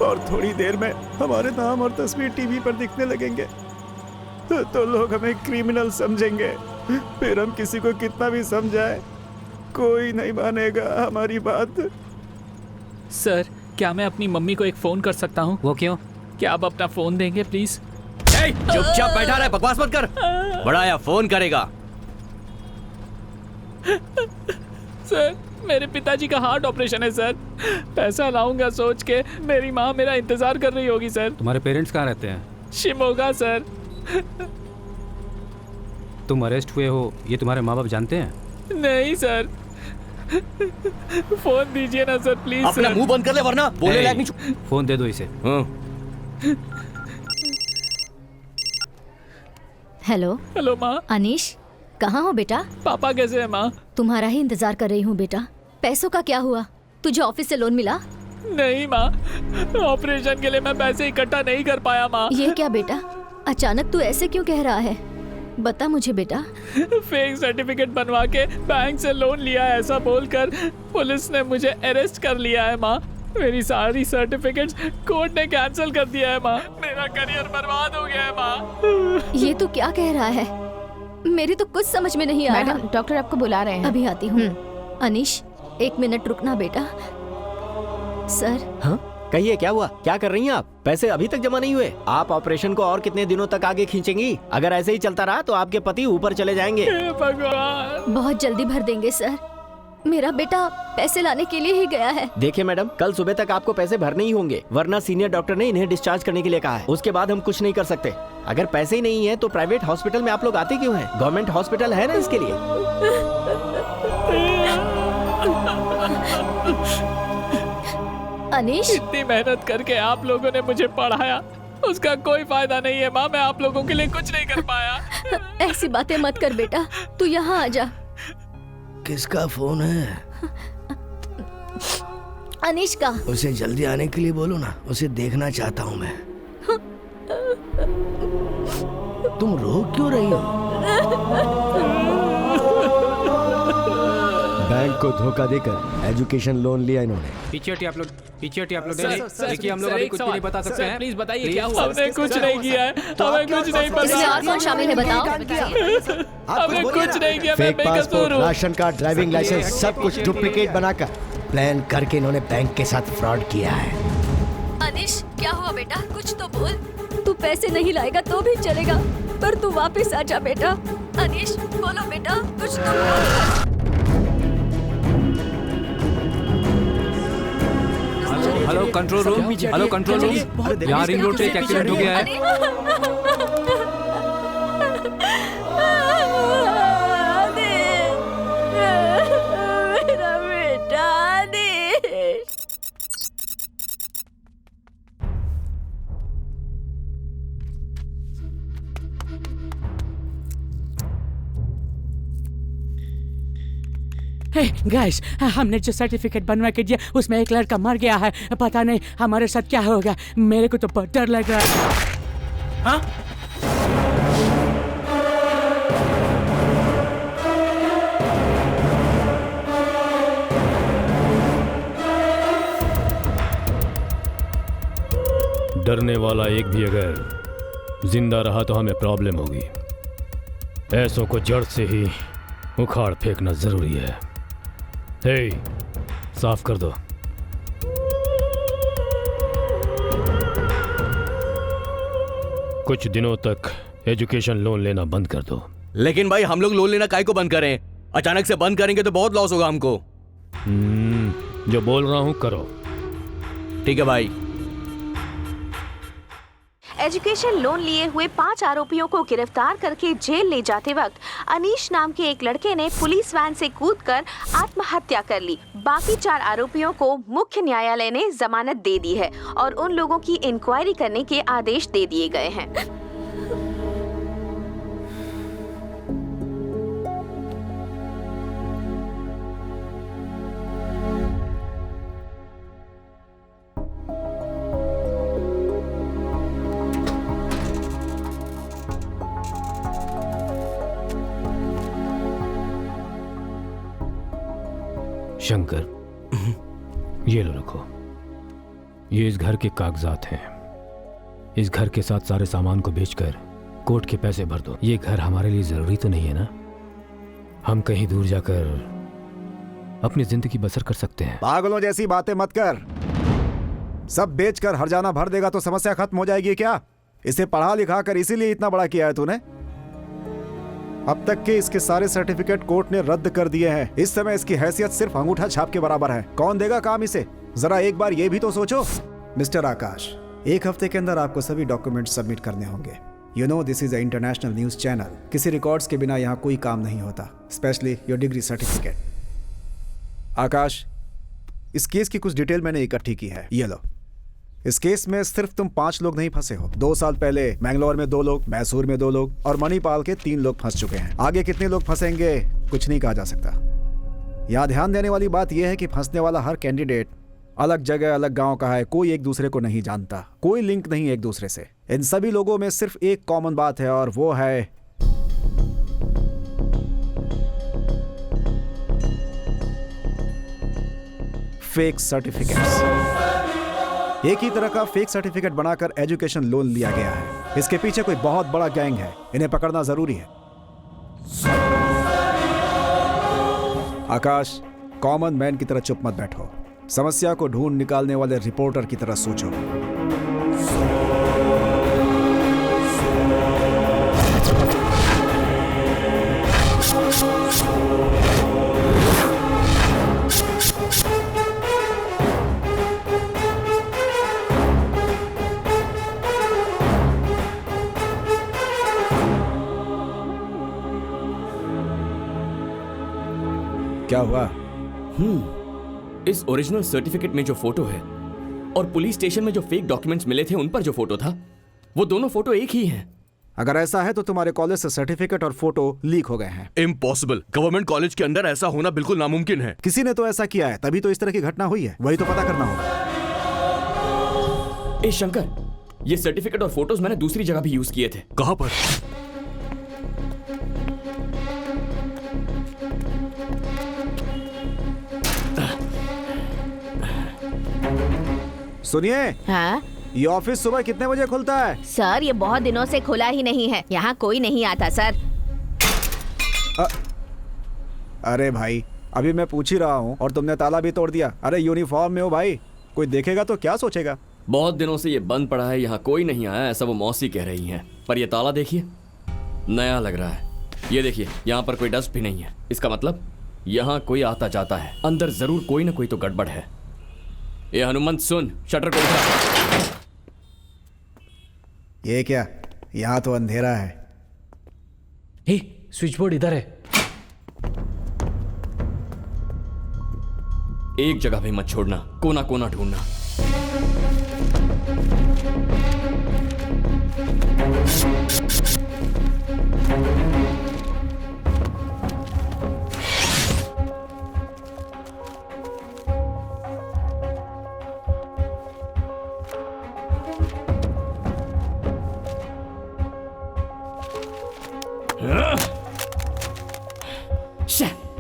और थोड़ी देर में हमारे नाम और तस्वीर टीवी पर दिखने लगेंगे तो लोग हमें क्रिमिनल समझेंगे। फिर हम किसी को कितना भी समझाएं, कोई नहीं मानेगा हमारी बात। सर, क्या मैं अपनी मम्मी को एक फोन कर सकता हूँ? वो क्यों? क्या आप अपना फोन देंगे प्लीज? चुपचाप बैठा रहे, बकवास मत कर। बड़ा या फोन करेगा। सर, मेरे पिताजी का हार्ट ऑपरेशन है सर, पैसा लाऊंगा सोच के मेरी माँ मेरा इंतजार कर रही होगी सर। तुम्हारे पेरेंट्स कहाँ रहते हैं? शिमोगा सर। तुम अरेस्ट हुए हो ये तुम्हारे माँ बाप जानते हैं? नहीं सर, फोन दीजिए ना सर प्लीज। अपना मुंह बंद कर ले वरना बोले लायक नहीं। फोन दे दो इसे। हेलो हेलो माँ। अनीश, कहाँ हो बेटा? पापा कैसे है माँ? तुम्हारा ही इंतजार कर रही हूँ बेटा। पैसों का क्या हुआ? तुझे ऑफिस से लोन मिला? नहीं माँ, ऑपरेशन के लिए मैं पैसे इकट्ठा नहीं कर पाया माँ। ये क्या बेटा, अचानक तू ऐसे क्यों कह रहा है? बता मुझे बेटा। फेक सर्टिफिकेट बनवा के बैंक से लोन लिया है ऐसा बोलकर पुलिस ने मुझे अरेस्ट कर लिया है माँ। मेरी सारी सर्टिफिकेट्स कोर्ट ने कैंसिल कर दिया है माँ। मेरा करियर बर्बाद हो गया है माँ। ये तू क्या कह रहा है? मेरी तो कुछ समझ में नहीं आ रहा। मैडम, डॉक्टर आपको बुला रहे हैं। अभी आती हूँ। अनीश, 1 मिनट रुकना बेटा। सर। हाँ? कहिए क्या हुआ? क्या कर रही हैं आप? पैसे अभी तक जमा नहीं हुए? आप ऑपरेशन को और कितने दिनों तक आगे खींचेंगी? अगर ऐसे ही चलता रहा तो आपके पति ऊपर चले जाएंगे। भगवान। बहुत जल्दी भर देंगे सर। मेरा बेटा पैसे लाने के लिए ही गया है। देखिए मैडम, कल सुबह तक आपको पैसे भरने ही होंगे, वरना सीनियर डॉक्टर ने इन्हें डिस्चार्ज करने के लिए कहा है। उसके बाद हम कुछ नहीं कर सकते। अगर पैसे ही नहीं है तो प्राइवेट हॉस्पिटल में आप लोग आते क्यों हैं? गवर्नमेंट हॉस्पिटल है ना इसके लिए। अनीश, इतनी मेहनत करके आप लोगों ने मुझे पढ़ाया, उसका कोई फायदा नहीं है माँ। मैं आप लोगों के लिए कुछ नहीं कर पाया। ऐसी बातें मत कर बेटा, तू यहाँ आ जा। किसका फोन है? अनीश का। उसे जल्दी आने के लिए बोलो ना, उसे देखना चाहता हूँ मैं। तुम रो क्यों रही हो? बैंक को धोखा देकर एजुकेशन लोन लिया इन्होंने। पीछे हटिए आप लोग, देखिए हम लोग अभी कुछ भी नहीं बता सकते हैं। प्लीज बताइए क्या हुआ? हमने कुछ नहीं किया है, हमें कुछ नहीं पता। इसमें और कौन शामिल है बताओ? हमने कुछ नहीं किया, मैं फेक बेकसूर पासपोर्ट, हूँ। राशन कार्ड, ड्राइविंग लाइसेंस सब कुछ डुप्लीकेट बनाकर प्लान करके इन्होंने बैंक के साथ फ्रॉड किया है। अनीश, क्या हुआ बेटा? कुछ तो बोल। तू पैसे नहीं लाएगा तो भी चलेगा, पर तू वापस आ जा बेटा। अनीश, बोलो बेटा, कुछ तो बोल। Hello control room, hello control room, यहाँ रिंग रोड पे एक एक्सीडेंट हो गया है। मेरा बेटा अनीश। गाइस, हमने जो सर्टिफिकेट बनवा के दिया उसमें एक लड़का मर गया है। पता नहीं हमारे साथ क्या होगा। मेरे को तो बहुत डर लग रहा है। हाँ? डरने वाला एक भी अगर जिंदा रहा तो हमें प्रॉब्लम होगी। ऐसों को जड़ से ही उखाड़ फेंकना जरूरी है। हे, साफ कर दो। कुछ दिनों तक एजुकेशन लोन लेना बंद कर दो। लेकिन भाई हम लोग लोन लेना काहे को बंद करें? अचानक से बंद करेंगे तो बहुत लॉस होगा हमको। जो बोल रहा हूं करो। ठीक है भाई। एजुकेशन लोन लिए हुए 5 आरोपियों को गिरफ्तार करके जेल ले जाते वक्त अनीश नाम के एक लड़के ने पुलिस वैन से कूदकर आत्महत्या कर ली। बाकी 4 आरोपियों को मुख्य न्यायालय ने जमानत दे दी है और उन लोगों की इंक्वायरी करने के आदेश दे दिए गए हैं। शंकर, ये लो रखो। ये इस घर के कागजात हैं। इस घर के साथ सारे सामान को बेचकर कोर्ट के पैसे भर दो। ये घर हमारे लिए जरूरी तो नहीं है ना? हम कहीं दूर जाकर अपनी जिंदगी बसर कर सकते हैं। पागलों जैसी बातें मत कर। सब बेचकर हर्जाना भर देगा तो समस्या खत्म हो जाएगी क्या? इसे पढ़ा लिखा कर इसीलिए इतना बड़ा किया है तूने? अब तक के इसके सारे सर्टिफिकेट कोर्ट ने रद्द कर दिए हैं। इस समय इसकी हैसियत सिर्फ अंगूठा छाप के बराबर है। कौन देगा काम इसे? जरा एक बार ये भी तो सोचो। मिस्टर आकाश, 1 हफ्ते के अंदर आपको सभी डॉक्यूमेंट सबमिट करने होंगे। You know this is a international news channel. किसी रिकॉर्ड्स के बिना यहाँ कोई काम नहीं होता, स्पेशली योर डिग्री सर्टिफिकेट। आकाश, इस केस की कुछ डिटेल मैंने इकट्ठी की है, ये लो। इस केस में सिर्फ तुम 5 लोग नहीं फंसे हो। 2 साल पहले मैंगलोर में 2 लोग, मैसूर में 2 लोग और मणिपाल के 3 लोग फंस चुके हैं। आगे कितने लोग फंसेंगे कुछ नहीं कहा जा सकता। यहाँ ध्यान देने वाली बात यह है कि फंसने वाला हर कैंडिडेट अलग जगह अलग गांव का है, कोई एक दूसरे को नहीं जानता, कोई लिंक नहीं एक दूसरे से। इन सभी लोगों में सिर्फ एक कॉमन बात है और वो है फेक सर्टिफिकेट्स। एक ही तरह का फेक सर्टिफिकेट बनाकर एजुकेशन लोन लिया गया है। इसके पीछे कोई बहुत बड़ा गैंग है, इन्हें पकड़ना जरूरी है। आकाश, कॉमन मैन की तरह चुप मत बैठो, समस्या को ढूंढ निकालने वाले रिपोर्टर की तरह सोचो। क्या हुआ? इस ओरिजिनल सर्टिफिकेट में जो फोटो है और पुलिस स्टेशन में जो फेक डॉक्यूमेंट्स मिले थे उन पर जो फोटो था, वो दोनों फोटो एक ही हैं। अगर ऐसा है तो तुम्हारे कॉलेज से सर्टिफिकेट और फोटो लीक हो गए हैं। इम्पॉसिबल। गवर्नमेंट कॉलेज के अंदर ऐसा होना बिल्कुल नामुमकिन है। किसी ने तो ऐसा किया है, तभी तो इस तरह की घटना हुई है। वही तो पता करना होगा। ए शंकर, ये सर्टिफिकेट और फोटोज मैंने दूसरी जगह भी यूज किए थे। कहां पर? सुनिए, हाँ? ये ऑफिस सुबह कितने बजे खुलता है? सर, ये बहुत दिनों से खुला ही नहीं है। यहाँ कोई नहीं आता सर। अरे भाई, अभी मैं पूछ ही रहा हूँ और तुमने ताला भी तोड़ दिया। अरे यूनिफॉर्म में हो भाई, कोई देखेगा तो क्या सोचेगा? बहुत दिनों से ये बंद पड़ा है, यहाँ कोई नहीं आया, ऐसा वो मौसी कह रही हैं। पर ये ताला देखिए, नया लग रहा है। ये देखिए, यहाँ पर कोई डस्ट भी नहीं है। इसका मतलब यहाँ कोई आता जाता है। अंदर जरूर कोई ना कोई तो गड़बड़ है। ये हनुमंत सुन, शटर को उठा। ये क्या? यहाँ तो अंधेरा है। हे, स्विच बोर्ड इधर है। एक जगह भी मत छोड़ना, कोना कोना ढूंढना।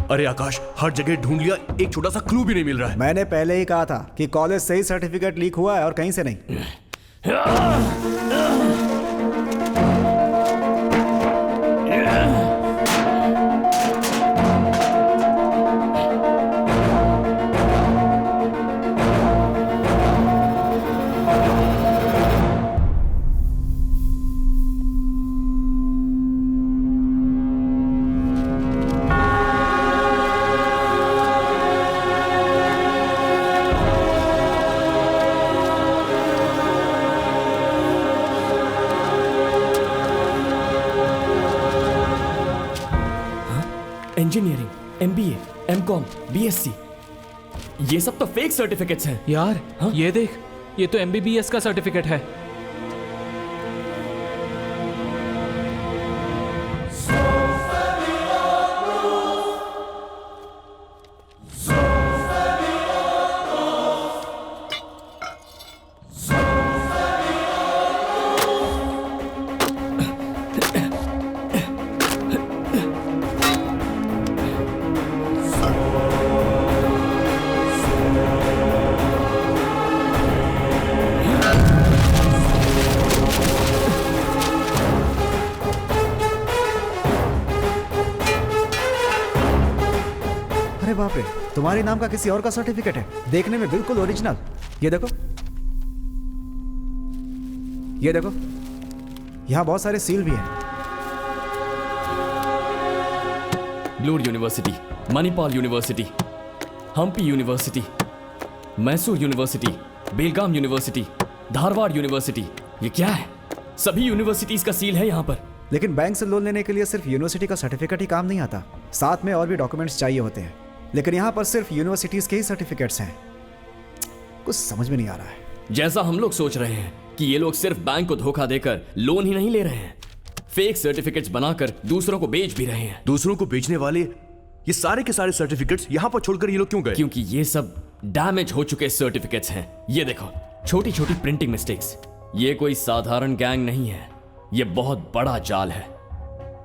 अरे आकाश, हर जगह ढूंढ लिया, एक छोटा सा क्लू भी नहीं मिल रहा है। मैंने पहले ही कहा था कि कॉलेज से ही सर्टिफिकेट लीक हुआ है और कहीं से नहीं। इंजीनियरिंग, MBA, MCOM, BSc, ये सब तो फेक सर्टिफिकेट्स हैं। यार, हाँ? ये देख, ये तो MBBS का सर्टिफिकेट है। बाप रे, तुम्हारे नाम का किसी और का सर्टिफिकेट है, देखने में बिल्कुल ओरिजिनल। ये देखो, ये देखो, यहाँ बहुत सारे सील भी हैं। ब्लूर university, Manipal university, Hampi university, Mysore university, Belgaum university, Dharwad university. ये क्या है? सभी यूनिवर्सिटीज का सील है यहाँ पर। लेकिन बैंक से लोन लेने के लिए सिर्फ यूनिवर्सिटी का सर्टिफिकेट ही काम नहीं आता, साथ में और भी डॉक्यूमेंट्स चाहिए होते हैं। लेकिन यहाँ पर सिर्फ यूनिवर्सिटीज के ही सर्टिफिकेट्स हैं। कुछ समझ में नहीं आ रहा है। जैसा हम लोग सोच रहे हैं कि ये लोग सिर्फ बैंक को धोखा देकर लोन ही नहीं ले रहे हैं, फेक सर्टिफिकेट्स बनाकर दूसरों को बेच भी रहे हैं। दूसरों को बेचने वाले ये सारे के सारे सर्टिफिकेट्स यहाँ पर छोड़कर ये लोग क्यों गए? क्योंकि ये सब डैमेज हो चुके सर्टिफिकेट्स हैं। ये देखो, छोटी छोटी प्रिंटिंग मिस्टेक्स। ये कोई साधारण गैंग नहीं है, ये बहुत बड़ा जाल है।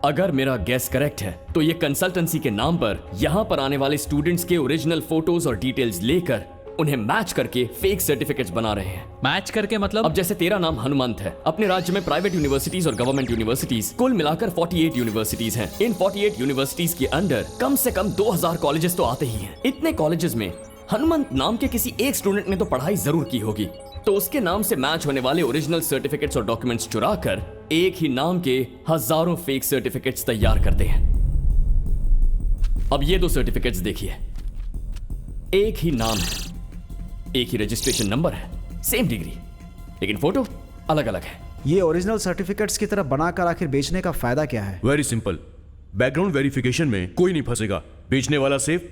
अगर मेरा गेस करेक्ट है तो ये कंसल्टेंसी के नाम पर यहाँ पर आने वाले स्टूडेंट्स के ओरिजिनल फोटोज और डिटेल्स लेकर उन्हें मैच करके फेक सर्टिफिकेट्स बना रहे हैं। मैच करके मतलब? अब जैसे तेरा नाम हनुमंत है, अपने राज्य में प्राइवेट यूनिवर्सिटीज और गवर्नमेंट यूनिवर्सिटीज कुल मिलाकर 48 यूनिवर्सिटीज हैं। इन 48 यूनिवर्सिटीज के अंडर कम से कम 2000 कॉलेजेस तो आते ही हैं। इतने कॉलेजेस में हनुमंत नाम के किसी एक स्टूडेंट ने तो पढ़ाई जरूर की होगी, तो उसके नाम से मैच होने वाले ओरिजिनल सर्टिफिकेट्स और डॉक्यूमेंट्स चुराकर एक ही नाम के हजारों फेक सर्टिफिकेट्स तैयार करते हैं। अब ये दो सर्टिफिकेट्स देखिए, एक ही नाम है, एक ही रजिस्ट्रेशन नंबर है, सेम डिग्री, लेकिन फोटो अलग अलग है। ये ओरिजिनल सर्टिफिकेट्स की तरह बनाकर आखिर बेचने का फायदा क्या है? वेरी सिंपल, बैकग्राउंड वेरिफिकेशन में कोई नहीं फंसेगा। बेचने वाला सेफ,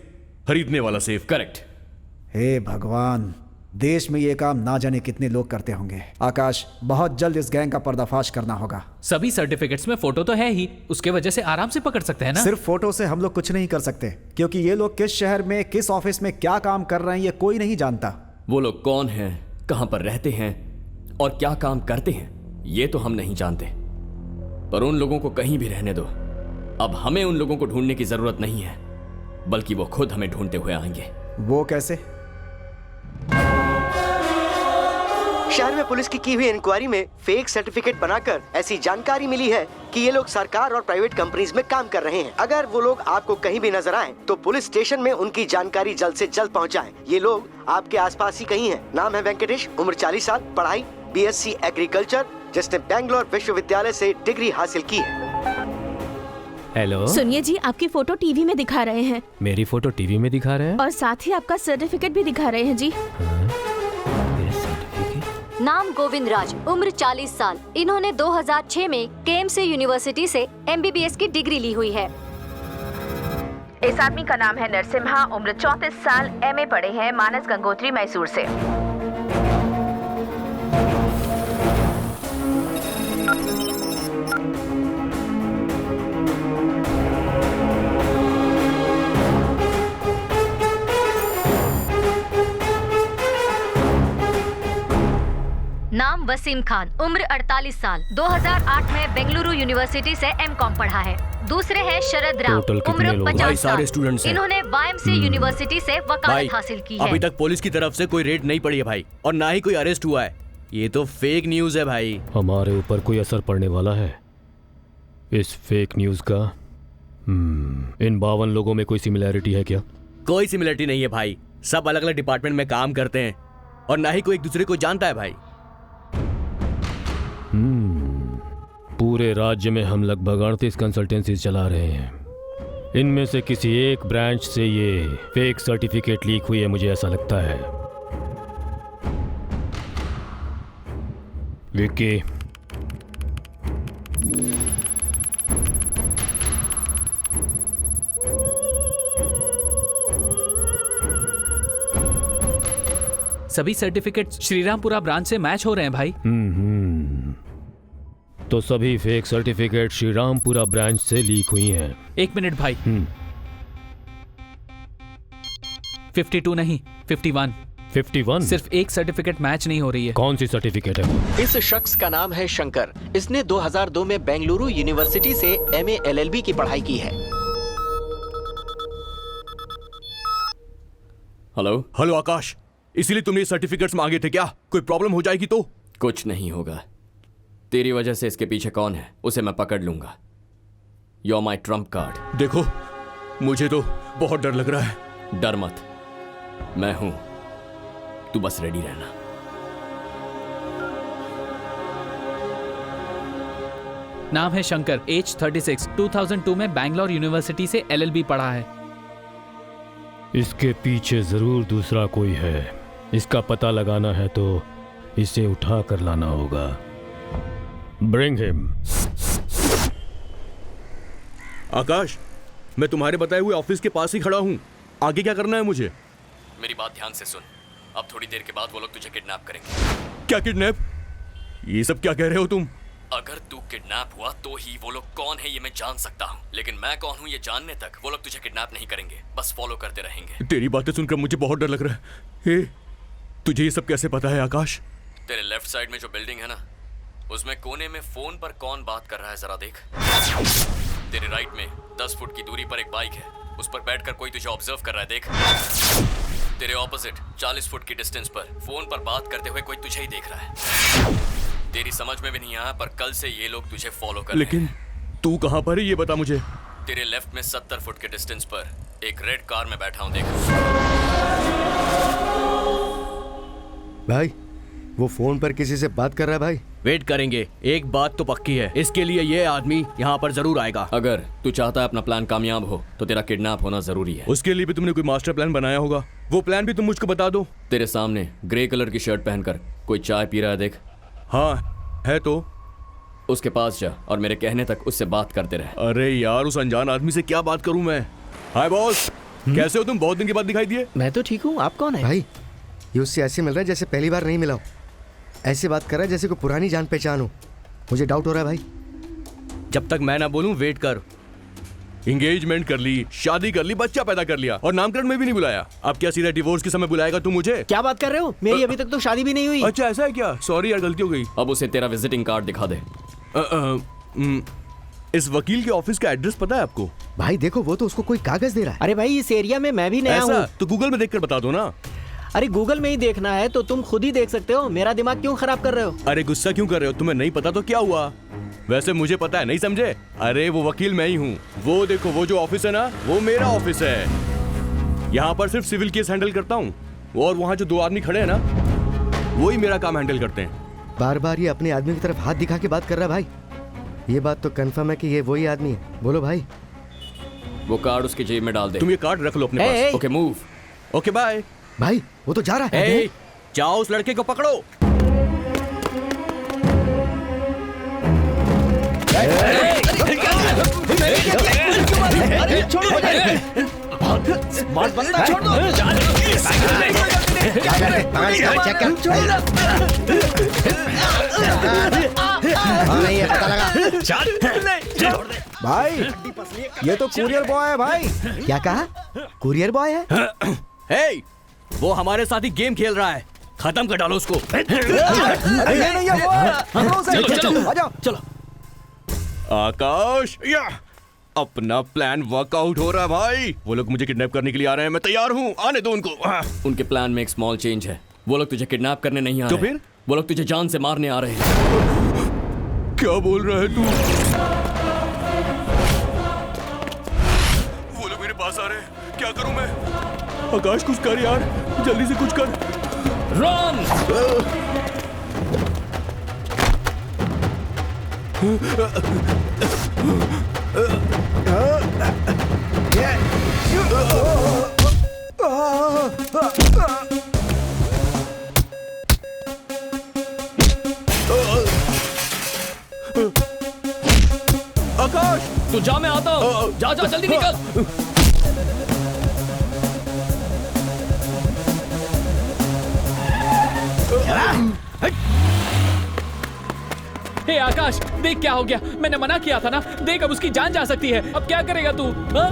खरीदने वाला सेफ। करेक्ट। हे भगवान, देश में ये काम ना जाने कितने लोग करते होंगे। आकाश, बहुत जल्द इस गैंग का पर्दाफाश करना होगा। सभी सर्टिफिकेट्स में फोटो तो है ही, उसके वजह से आराम से पकड़ सकते हैं ना। सिर्फ फोटो से हम लोग कुछ नहीं कर सकते, क्योंकि ये लोग किस शहर में, किस ऑफिस में क्या काम कर रहे हैं ये कोई नहीं जानता। वो लोग कौन हैं, कहां पर रहते हैं और क्या काम करते हैं ये तो हम नहीं जानते, पर उन लोगों को कहीं भी रहने दो। अब हमें उन लोगों को ढूंढने की जरूरत नहीं है, बल्कि वो खुद हमें ढूंढते हुए आएंगे। वो कैसे? शहर में पुलिस की हुई इंक्वायरी में फेक सर्टिफिकेट बनाकर ऐसी जानकारी मिली है कि ये लोग सरकार और प्राइवेट कंपनीज में काम कर रहे हैं। अगर वो लोग आपको कहीं भी नजर आए तो पुलिस स्टेशन में उनकी जानकारी जल्द से जल्द पहुंचाएं। ये लोग आपके आसपास ही कहीं हैं। नाम है वेंकटेश, उम्र 40 साल, पढ़ाई BSc एग्रीकल्चर, जिसने बेंगलोर विश्वविद्यालय से डिग्री हासिल की है। हेलो सुनिए जी, आपकी फोटो टीवी में दिखा रहे हैं। मेरी फोटो टीवी में दिखा रहे हैं और साथ ही आपका सर्टिफिकेट भी दिखा रहे हैं जी। नाम गोविंद राज, उम्र 40 साल। इन्होंने 2006 में KMC यूनिवर्सिटी से MBBS की डिग्री ली हुई है। इस आदमी का नाम है नरसिम्हा, उम्र 34 साल, MA पढ़े हैं, मानस गंगोत्री, मैसूर से। नाम वसीम खान, उम्र 48 साल, 2008 में बेंगलुरु यूनिवर्सिटी से M.Com पढ़ा है। दूसरे हैं शरद राव, उम्र 50 साल। इन्होंने YMCA यूनिवर्सिटी से वकालत हासिल की है। अभी तक पुलिस की तरफ से कोई रेड नहीं पड़ी है भाई, और ना ही कोई अरेस्ट हुआ है। ये तो फेक न्यूज है भाई। हमारे ऊपर कोई असर पड़ने वाला है इस फेक न्यूज का? इन 52 लोगों में कोई सिमिलैरिटी है क्या? कोई सिमिलरिटी नहीं है भाई, सब अलग अलग डिपार्टमेंट में काम करते हैं और ना ही कोई एक दूसरे को जानता है भाई। पूरे राज्य में हम लगभग 38 कंसल्टेंसीज चला रहे हैं। इनमें से किसी एक ब्रांच से ये फेक सर्टिफिकेट लीक हुई है, मुझे ऐसा लगता है। विक्की, सभी सर्टिफिकेट्स श्रीरामपुरा ब्रांच से मैच हो रहे हैं भाई। तो सभी फेक सर्टिफिकेट श्रीरामपुरा ब्रांच से लीक हुई हैं। 1 मिनट भाई। 52 नहीं, 51। 51? सिर्फ एक सर्टिफिकेट मैच नहीं हो रही है। कौन सी सर्टिफिकेट है? इस शख्स का नाम है शंकर। इसने 2002 में बेंगलुरु यूनिवर्सिटी से MA LLB की पढ़ाई की है। हेलो आकाश, इसीलिए तुमने सर्टिफिकेट्स मांगे थे क्या? कोई प्रॉब्लम हो जाएगी तो? कुछ नहीं होगा। तेरी वजह से इसके पीछे कौन है उसे मैं पकड़ लूंगा। You're my trump card। देखो, मुझे तो बहुत डर लग रहा है। डर मत, मैं हूं, तू बस रेडी रहना। नाम है शंकर, एज 36, 2002 में बैंगलोर यूनिवर्सिटी से LLB पढ़ा है। इसके पीछे जरूर दूसरा कोई है। इसका पता लगाना है तो इसे उठा कर लाना होगा। Bring him। आकाश, मैं तुम्हारे बताए हुए ऑफिस के पास ही खड़ा हूँ। आगे क्या करना है मुझे? मेरी बात ध्यान से सुन। अब थोड़ी देर के बाद वो लोग तुझे किडनैप करेंगे। क्या किडनैप? ये सब क्या कह रहे हो तुम? अगर तू किडनैप हुआ तो ही वो लोग कौन है ये मैं जान सकता हूँ, लेकिन मैं कौन हूँ ये जानने तक वो लोग तुझे किडनैप नहीं करेंगे, बस फॉलो करते रहेंगे। तेरी बातें सुनकर मुझे बहुत डर लग रहा है। तुझे ये सब कैसे पता है आकाश? तेरे लेफ्ट साइड में जो बिल्डिंग है ना, उसमें कोने में फोन पर कौन बात कर रहा है जरा देख। तेरे राइट में 10 फुट की दूरी पर एक बाइक है, उस पर बैठकर कोई तुझे ऑब्जर्व कर रहा है देख। तेरे ऑपोजिट 40 फुट की डिस्टेंस पर फोन पर बात करते हुए कोई तुझे ही देख रहा है। तेरी समझ में भी नहीं आया पर कल से ये लोग तुझे फॉलो कर रहे हैं। लेकिन तू कहाँ पर है ये बता मुझे। तेरे लेफ्ट में 70 फुट के डिस्टेंस पर एक रेड कार में बैठा हूँ देख। भाई वो फोन पर किसी से बात कर रहा है भाई। वेट करेंगे, एक बात तो पक्की है, इसके लिए ये आदमी यहाँ पर जरूर आएगा। अगर तू चाहता है अपना प्लान कामयाब हो तो तेरा किडनैप होना जरूरी है। उसके लिए भी तुमने कोई मास्टर प्लान बनाया होगा, वो प्लान भी तुम मुझको बता दो। तेरे सामने ग्रे कलर की शर्ट पहनकर कोई चाय पी रहा है देख। हाँ है तो। उसके पास जा और मेरे कहने तक उससे बात करते रहे। अरे यार उस अनजान आदमी से क्या बात करूं मैं। हाय बॉस, कैसे हो तुम? बहुत दिन के बाद दिखाई दिए। मैं तो ठीक हूँ, आप कौन है? भाई ये उससे ऐसे मिल रहा है जैसे पहली बार नहीं मिला हो, ऐसे बात कर रहा है जैसे कोई पुरानी जान पहचान हो। मुझे डाउट हो रहा है भाई। जब तक मैं ना बोलूं वेट कर। एंगेजमेंट कर ली, शादी कर ली, बच्चा पैदा कर लिया और नामकरण में भी नहीं बुलाया। अब क्या सीधा डिवोर्स के समय बुलाएगा तू मुझे? क्या बात कर रहे हो? मेरी अभी तक तो शादी भी नहीं हुई। अच्छा ऐसा है क्या? सॉरी यार, गलती हो गई। अब उसे तेरा विजिटिंग कार्ड दिखा दे। इस वकील के ऑफिस का एड्रेस पता है आपको? भाई देखो वो तो उसको कोई कागज दे रहा है। अरे भाई इस एरिया में मैं भी नया हूँ। तो गूगल में देखकर बता दो ना। अरे गूगल में ही देखना है तो तुम खुद ही देख सकते हो, मेरा दिमाग क्यों खराब कर रहे हो? अरे गुस्सा क्यों कर रहे हो? तुम्हें नहीं पता तो क्या हुआ? वैसे मुझे पता है, नहीं समझे? अरे वो वकील मैं ही हूँ। वो देखो वो जो ऑफिस है ना, वो मेरा ऑफिस है। यहाँ पर सिर्फ सिविल केस हैंडल करता हूँ और वहाँ जो 2 आदमी खड़े हैं ना, वो ही मेरा काम हैंडल करते हैं। बार बार ये अपने आदमी की तरफ हाथ दिखा के बात कर रहा है भाई। ये बात तो कंफर्म है कि ये वही आदमी है। बोलो भाई। वो कार्ड उसके जेब में डाल दे। तुम ये कार्ड रख लो अपने पास। Okay move. Okay bye. भाई वो तो जा रहा है। जाओ उस लड़के को पकड़ो। भाई ये तो कुरियर बॉय है भाई। क्या कहा? कुरियर बॉय है? हे, वो हमारे साथ ही गेम खेल रहा है, खत्म कर डालो उसको। चलो आकाश, अपना प्लान वर्कआउट हो रहा है भाई। वो लोग मुझे किडनैप करने के लिए आ रहे हैं, मैं तैयार हूँ, आने दो उनको। उनके प्लान में एक स्मॉल चेंज है। वो लोग तुझे किडनैप करने नहीं आ रहे। तो फिर? वो लोग तुझे जान से मारने आ रहे हैं। क्या बोल रहा है तू? वो लोग मेरे पास आ रहे हैं, क्या करूं मैं? आकाश कुछ कर यार, जल्दी से कुछ कर। रन! आकाश तू जा, मैं आता हूँ। जा जा जल्दी निकल। हे आकाश, देख क्या हो गया। मैंने मना किया था ना। देख अब उसकी जान जा सकती है। अब क्या करेगा तू? हाँ?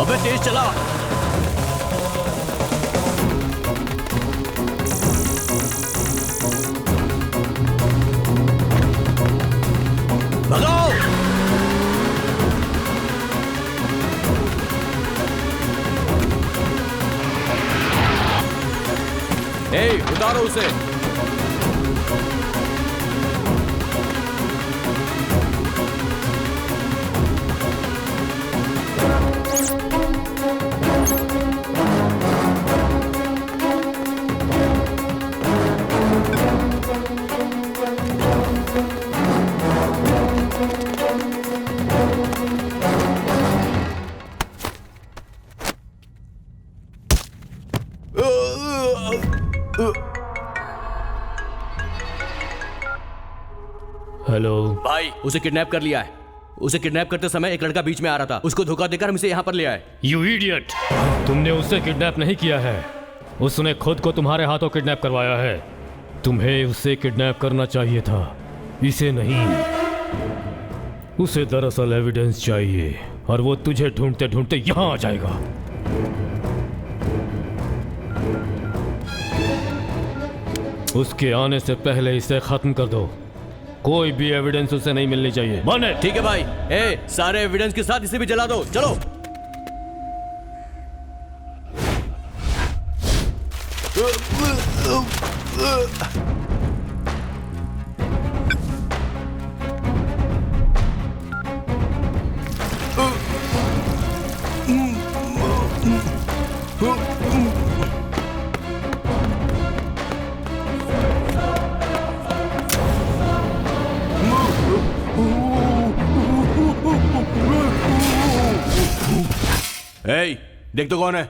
अबे तेज चला। भगाओ। उतारो उसे। हेलो भाई, उसे किडनैप कर लिया है। उसे किडनैप करते समय एक लड़का बीच में आ रहा था, उसको धोखा देकर हम इसे यहाँ पर ले आए। You idiot! तुमने उसे किडनैप नहीं किया है, उसने खुद को तुम्हारे हाथों किडनैप करवाया है। तुम्हें उसे किडनैप करना चाहिए था, इसे नहीं। उसे दरअसल एविडेंस चाहिए और वो तुझे ढूंढते ढूंढते यहाँ आ जाएगा। उसके आने से पहले इसे खत्म कर दो। कोई भी एविडेंस उसे नहीं मिलनी चाहिए। माने? ठीक है भाई। सारे एविडेंस के साथ इसे भी जला दो। चलो। देख तो कौन है?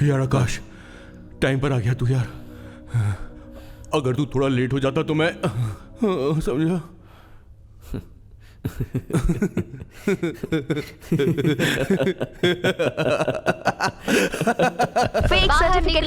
यार आकाश, टाइम पर आ गया तू यार। अगर तू थोड़ा लेट हो जाता तो मैं समझा। फेक सर्टिफिकेट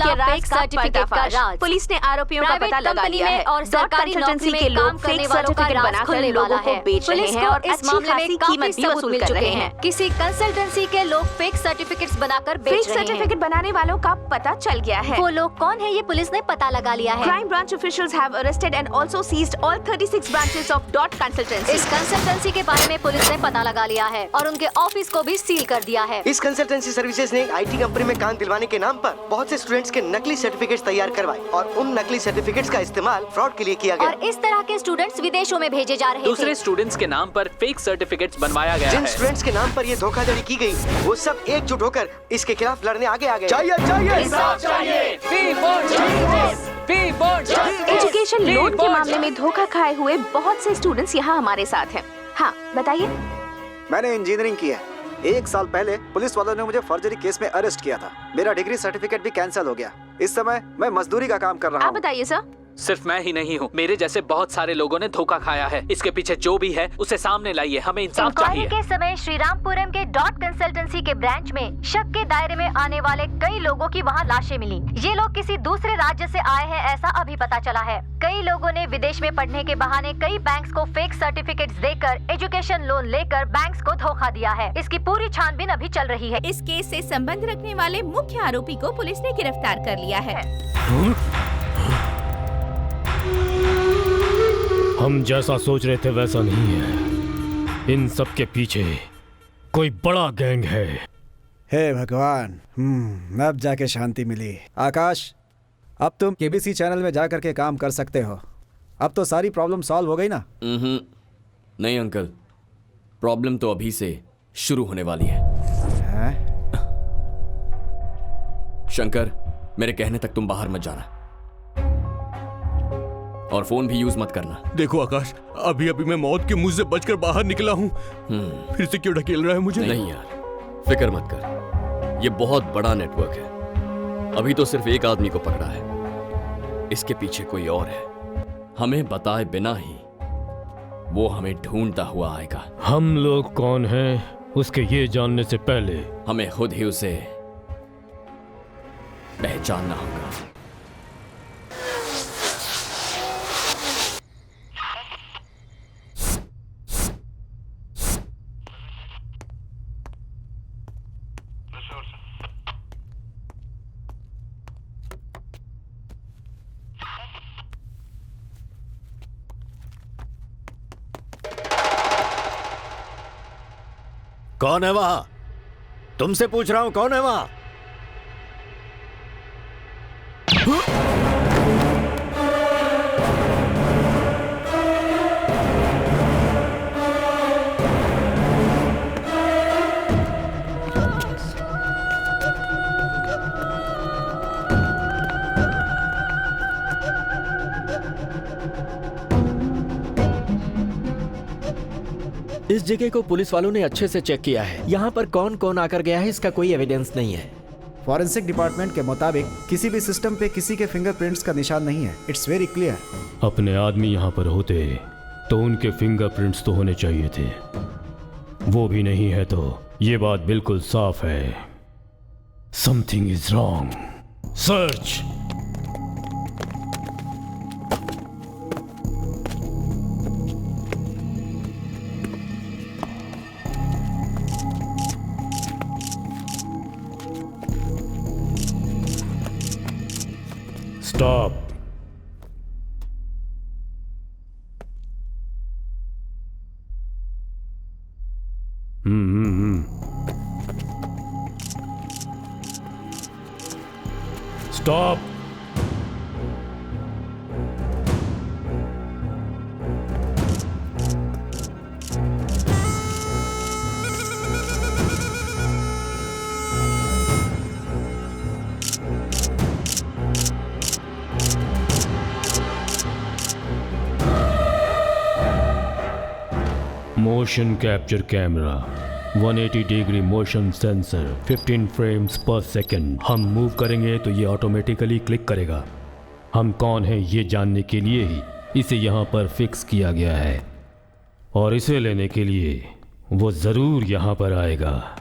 का राज। पुलिस ने आरोपियों का पता लगा लिया है और सरकारी कंसल्टेंसी के लोग फेक सर्टिफिकेट बनाकर लोगों को बेच रहे हैं और इस मामले में कीमत भी वसूल कर रहे हैं। किसी कंसल्टेंसी के लोग फेक सर्टिफिकेट्स बनाकर बेच रहे हैं। फेक सर्टिफिकेट बनाने वालों का पता चल गया है। वो लोग कौन है ये पुलिस ने पता लगा लिया है। Crime branch officials have arrested and also seized all 36 branches of Dot Consultancy. इस कंसल्टेंसी के बारे में पुलिस ने पता लगा लिया है और उनके ऑफिस को भी सील कर दिया है। इस कंसल्टेंसी सर्विसेज ने आईटी कंपनी में काम दिलवाने के नाम पर बहुत से स्टूडेंट्स के नकली सर्टिफिकेट्स तैयार करवाए और उन नकली सर्टिफिकेट्स का इस्तेमाल फ्रॉड के लिए किया गया। और इस तरह के स्टूडेंट्स विदेशों में भेजे जा रहे थे। दूसरे स्टूडेंट्स के नाम पर फेक सर्टिफिकेट्स बनवाया गया जिन स्टूडेंट्स के नाम पर ये धोखाधड़ी की गई, वो सब एकजुट होकर इसके खिलाफ लड़ने आगे आ गए। एजुकेशन लोन के मामले में धोखा खाए हुए बहुत से स्टूडेंट्स यहाँ हमारे साथ हैं। हाँ बताइए। मैंने इंजीनियरिंग की है। 1 साल पहले पुलिस वालों ने मुझे फर्जरी केस में अरेस्ट किया था। मेरा डिग्री सर्टिफिकेट भी कैंसिल हो गया। इस समय मैं मजदूरी का काम कर रहा हूँ। आप बताइए सर। सिर्फ मैं ही नहीं हूँ, मेरे जैसे बहुत सारे लोगों ने धोखा खाया है। इसके पीछे जो भी है उसे सामने लाइए, हमें इंसाफ चाहिए। के समय श्रीरामपुरम के डॉट कंसल्टेंसी के ब्रांच में शक के दायरे में आने वाले कई लोगों की वहां लाशें मिली। ये लोग किसी दूसरे राज्य से आए हैं ऐसा अभी पता चला है। कई लोगों ने विदेश में पढ़ने के बहाने कई बैंक्स को फेक सर्टिफिकेट्स देकर एजुकेशन लोन लेकर बैंक्स को धोखा दिया है। इसकी पूरी छानबीन अभी चल रही है। इस केस से संबंध रखने वाले मुख्य आरोपी को पुलिस ने गिरफ्तार कर लिया है। हम जैसा सोच रहे थे वैसा नहीं है। इन सब के पीछे कोई बड़ा गैंग है। हे भगवान, अब जाके शांति मिली। आकाश, अब तुम केबीसी चैनल में जा करके काम कर सकते हो। अब तो सारी प्रॉब्लम सॉल्व हो गई ना? नहीं अंकल, प्रॉब्लम तो अभी से शुरू होने वाली है। शंकर, मेरे कहने तक तुम बाहर मत जाना और फोन भी यूज मत करना। देखो आकाश, अभी अभी मैं मौत के मुंह से बचकर बाहर निकला हूँ। फिर से क्यों ढकेल रहा है मुझे? नहीं यार, फिक्र मत कर, ये बहुत बड़ा नेटवर्क है। अभी तो सिर्फ एक आदमी को पकड़ा है, इसके पीछे कोई और है। हमें बताए बिना ही वो हमें ढूंढता हुआ आएगा। हम लोग कौन हैं उसके ये जानने से पहले हमें खुद ही उसे पहचानना होगा। कौन है वहां? तुमसे पूछ रहा हूं, कौन है वहां? इस जगह को पुलिस वालों ने अच्छे से चेक किया है। यहाँ पर कौन कौन आकर गया है इसका कोई एविडेंस नहीं है। फॉरेंसिक डिपार्टमेंट के मुताबिक किसी भी सिस्टम पे किसी के फिंगरप्रिंट्स का निशान नहीं है। It's very clear. अपने आदमी यहाँ पर होते तो उनके फिंगरप्रिंट्स तो होने चाहिए थे। वो भी नहीं है तो ये बात बिल्कुल साफ है, something is wrong. Search. Stop. Stop. Motion capture camera, 180 degree motion sensor, 15 frames पर सेकंड। हम मूव करेंगे तो ये ऑटोमेटिकली क्लिक करेगा। हम कौन हैं ये जानने के लिए ही इसे यहाँ पर फिक्स किया गया है और इसे लेने के लिए वो ज़रूर यहाँ पर आएगा।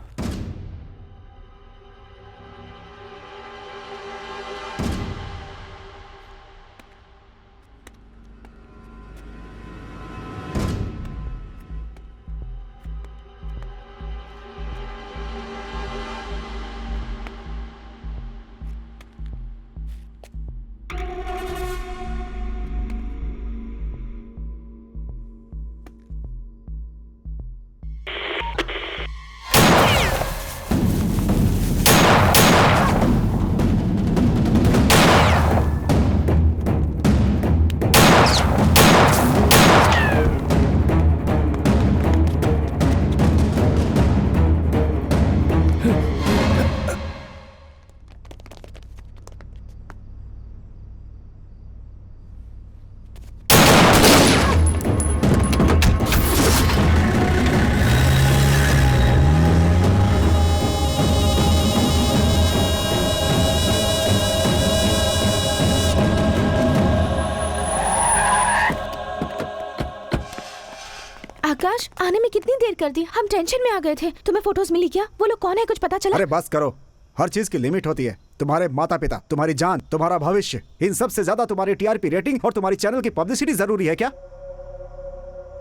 आकाश, आने में कितनी देर कर दी? हम टेंशन में आ गए थे। तुम्हें फोटोज मिली क्या? वो लोग कौन है, कुछ पता चला? अरे बस करो, हर चीज की लिमिट होती है। तुम्हारे माता पिता, तुम्हारी जान, तुम्हारा भविष्य, इन सब से ज्यादा तुम्हारी टीआरपी रेटिंग और तुम्हारी चैनल की पब्लिसिटी जरूरी है क्या?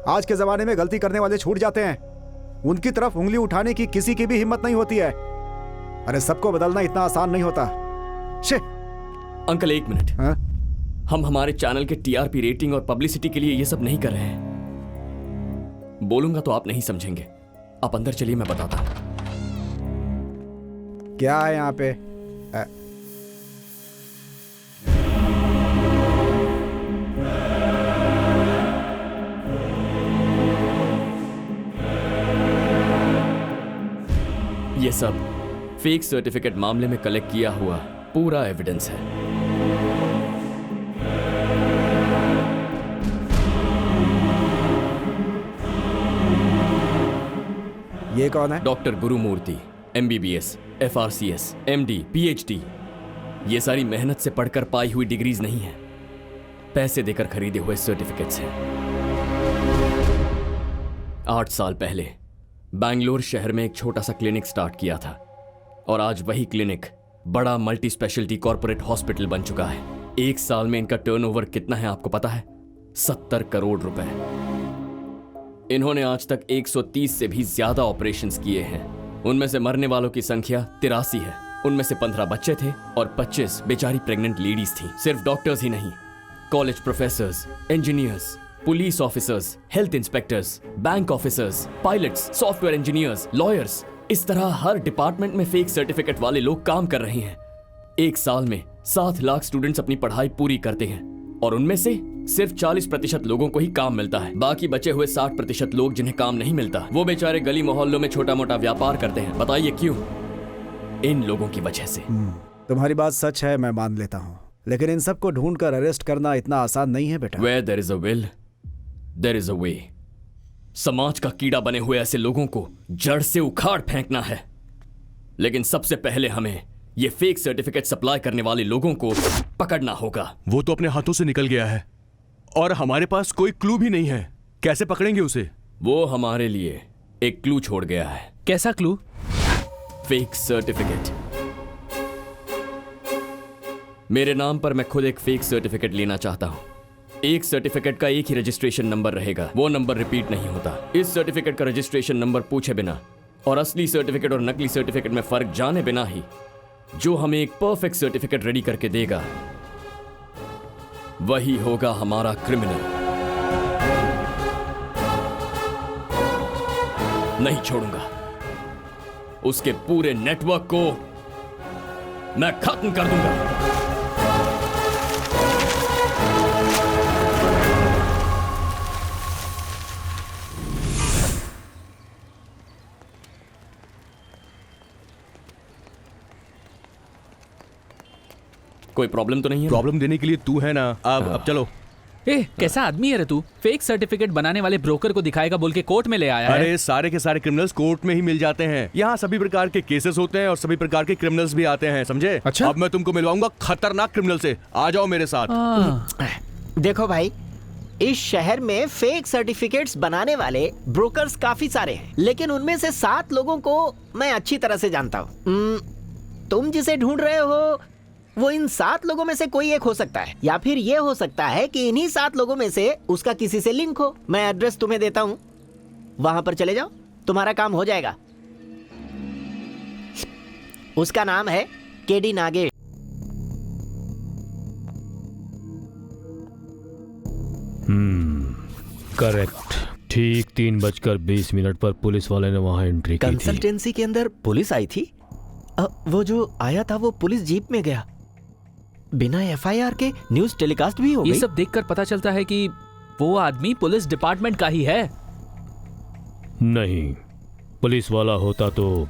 आज के जमाने में गलती करने वाले छूट जाते हैं, उनकी तरफ उंगली उठाने की किसी की भी हिम्मत नहीं होती है। अरे सबको बदलना इतना आसान नहीं होता। अंकल एक मिनट। हम हमारे चैनल के टीआरपी रेटिंग और पब्लिसिटी के लिए ये सब नहीं कर रहे हैं। बोलूंगा तो आप नहीं समझेंगे। आप अंदर चलिए, मैं बताता हूं। क्या है यहाँ पे? ये सब फेक सर्टिफिकेट मामले में कलेक्ट किया हुआ पूरा एविडेंस है। ये कौन है? Doctor Gurumurthy, MBBS, FRCS, MD, PhD। ये सारी मेहनत से पढ़कर पाई हुई डिग्रीज नहीं है, पैसे देकर खरीदे हुए सर्टिफिकेट्स हैं। 8 साल पहले बैंगलोर शहर में एक छोटा सा क्लिनिक स्टार्ट किया था और आज वही क्लिनिक बड़ा मल्टी स्पेशलिटी कॉर्पोरेट हॉस्पिटल बन चुका है। 1 साल में इनका टर्नओवर कितना है आपको पता है? 70 करोड़ रुपए। इन्होंने आज तक 130 से भी ज्यादा ऑपरेशंस किए हैं। उनमें से मरने वालों की संख्या 83 है। उनमें से 15 बच्चे थे और 25 बेचारी प्रेग्नेंट लेडीज थी। सिर्फ डॉक्टर्स ही नहीं, college professors, engineers, police officers, health inspectors, bank officers, pilots, software engineers, lawyers, इस तरह हर डिपार्टमेंट में फेक सर्टिफिकेट वाले लोग काम कर रहे हैं। 1 साल में 7 लाख स्टूडेंट्स अपनी पढ़ाई पूरी करते हैं और उनमें से सिर्फ 40% लोगों को ही काम मिलता है। बाकी बचे हुए 60% लोग जिन्हें काम नहीं मिलता, वो बेचारे गली मोहल्लों में छोटा मोटा व्यापार करते हैं। बताइए क्यों? इन लोगों की वजह से। तुम्हारी बात सच है, मैं मान लेता हूँ, लेकिन इन सबको ढूंढकर अरेस्ट करना इतना आसान नहीं है बेटा। Where there is a will, there is a way। समाज का कीड़ा बने हुए ऐसे लोगों को जड़ से उखाड़ फेंकना है, लेकिन सबसे पहले हमें ये फेक सर्टिफिकेट सप्लाई करने वाले लोगों को पकड़ना होगा। वो तो अपने हाथों से निकल गया है और हमारे पास कोई क्लू भी नहीं है। कैसे पकड़ेंगे उसे? वो हमारे लिए एक क्लू छोड़ गया है। कैसा क्लू? Fake certificate. मेरे नाम पर मैं खुद एक फेक सर्टिफिकेट लेना चाहता हूं। एक सर्टिफिकेट का एक ही रजिस्ट्रेशन नंबर रहेगा, वो नंबर रिपीट नहीं होता। इस सर्टिफिकेट का रजिस्ट्रेशन नंबर पूछे बिना और असली सर्टिफिकेट और नकली सर्टिफिकेट में फर्क जाने बिना ही जो हमें एक परफेक्ट सर्टिफिकेट रेडी करके देगा, वही होगा हमारा क्रिमिनल। नहीं छोड़ूंगा। उसके पूरे नेटवर्क को मैं खत्म कर दूंगा। कोई प्रॉब्लम तो नहीं है? प्रॉब्लम देने के लिए तू है ना। अब चलो। कैसा आदमी है रे तू? फेक सर्टिफिकेट बनाने वाले ब्रोकर को दिखाएगा बोल के कोर्ट में ले आया है। अरे सारे के सारे क्रिमिनल्स कोर्ट में ही मिल जाते हैं। यहाँ सभी प्रकार के केसेस होते हैं और सभी प्रकार के क्रिमिनल्स भी आते हैं, समझे? अच्छा? अब मैं तुमको मिलवाऊंगा खतरनाक क्रिमिनल से। आ जाओ मेरे साथ। देखो भाई, इस शहर में फेक सर्टिफिकेट्स बनाने वाले ब्रोकर्स काफी सारे हैं, लेकिन उनमें से 7 लोगों को मैं अच्छी तरह से जानता हूँ। तुम जिसे ढूंढ रहे हो वो इन 7 लोगों में से कोई एक हो सकता है, या फिर ये हो सकता है कि इन्हीं 7 लोगों में से उसका किसी से लिंक हो। मैं एड्रेस तुम्हें देता हूँ, वहां पर चले जाओ, तुम्हारा काम हो जाएगा। उसका नाम है केडी नागेश। करेक्ट। ठीक 3:20 पर पुलिस वाले ने वहां एंट्री की थी। कंसल्टेंसी के अंदर पुलिस आई थी। वो जो आया था वो पुलिस जीप में गया, बिना FIR के न्यूज टेलीकास्ट भी हो गई। ये सब देखकर पता चलता है कि वो आदमी पुलिस डिपार्टमेंट का ही है। नहीं, पुलिस वाला होता तो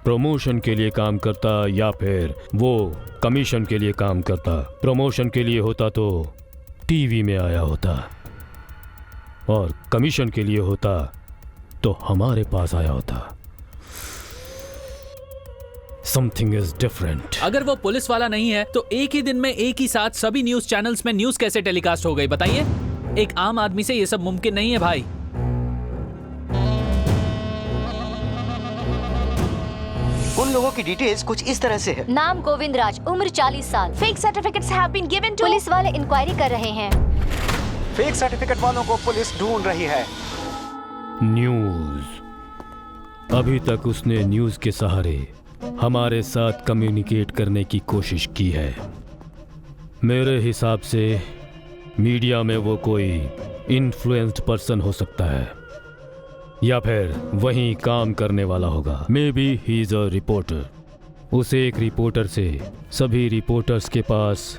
प्रमोशन के लिए काम करता या फिर वो कमीशन के लिए काम करता। प्रमोशन के लिए होता तो टीवी में आया होता और कमीशन के लिए होता तो हमारे पास आया होता। Something is different। अगर वो पुलिस वाला नहीं है तो एक ही दिन में एक ही साथ सभी न्यूज चैनल्स में न्यूज कैसे टेलीकास्ट हो गई बताइए? एक आम आदमी से ये सब मुमकिन नहीं है भाई। उन लोगों की डिटेल्स कुछ इस तरह से है। नाम गोविंद राज, उम्र 40 साल। Fake certificates have been given to. Police वाले इंक्वायरी कर रहे हैं। फेक सर्टिफिकेट वालों को पुलिस ढूंढ रही है। न्यूज़। अभी तक उसने न्यूज़ के सहारे हमारे साथ कम्युनिकेट करने की कोशिश की है। मेरे हिसाब से मीडिया में वो कोई इन्फ्लुएंस्ड पर्सन हो सकता है या फिर वहीं काम करने वाला होगा। May be he is a reporter. उस एक रिपोर्टर से सभी रिपोर्टर्स के पास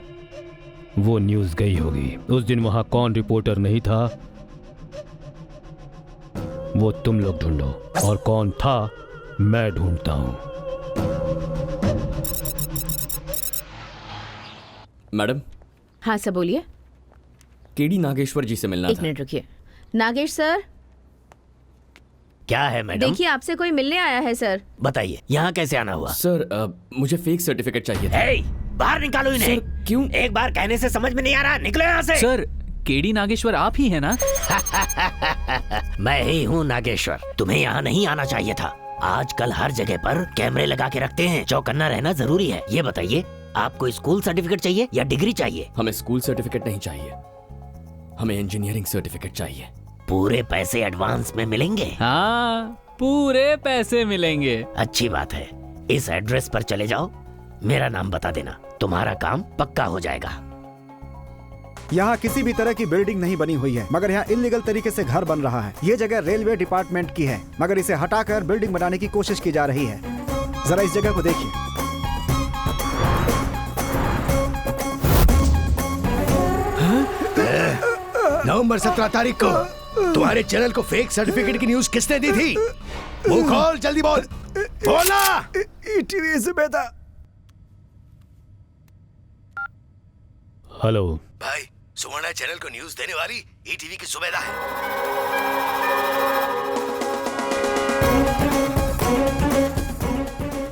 वो न्यूज़ गई होगी। उस दिन वहां कौन रिपोर्टर नहीं था वो तुम लोग ढूंढो, और कौन था मैं ढूंढता हूं। मैडम। हाँ सर बोलिए। केडी नागेश्वर जी से मिलना एक था। मिनट रुकिए। नागेश सर। क्या है मैडम? देखिए आपसे कोई मिलने आया है सर। बताइए यहाँ कैसे आना हुआ? सर मुझे फेक सर्टिफिकेट चाहिए था। बाहर निकालो इन्हें। सर, क्यों? एक बार कहने से समझ में नहीं आ रहा, निकलो यहाँ से। सर केडी नागेश्वर आप ही है ना? मैं ही हूँ नागेश्वर। तुम्हें यहाँ नहीं आना चाहिए था। आजकल हर जगह पर कैमरे लगा के रखते हैं, चौकन्ना रहना जरूरी है। ये बताइए आपको स्कूल सर्टिफिकेट चाहिए या डिग्री चाहिए? हमें स्कूल सर्टिफिकेट नहीं चाहिए, हमें इंजीनियरिंग सर्टिफिकेट चाहिए। पूरे पैसे एडवांस में मिलेंगे? हाँ पूरे पैसे मिलेंगे। अच्छी बात है। इस एड्रेस पर चले जाओ, मेरा नाम बता देना, तुम्हारा काम पक्का हो जाएगा। यहाँ किसी भी तरह की बिल्डिंग नहीं बनी हुई है, मगर यहाँ इलीगल तरीके से घर बन रहा है। ये जगह रेलवे डिपार्टमेंट की है, मगर इसे हटाकर बिल्डिंग बनाने की कोशिश की जा रही है। जरा इस जगह को देखिए। नवंबर 17 तारीख को तुम्हारे चैनल को फेक सर्टिफिकेट की न्यूज किसने दी थी? मुंह खोल, जल्दी बोल। बोला। टीवी जुबैदा। हेलो भाई, सुवर्ण चैनल को न्यूज देने वाली ईटीवी की जुबैदा है।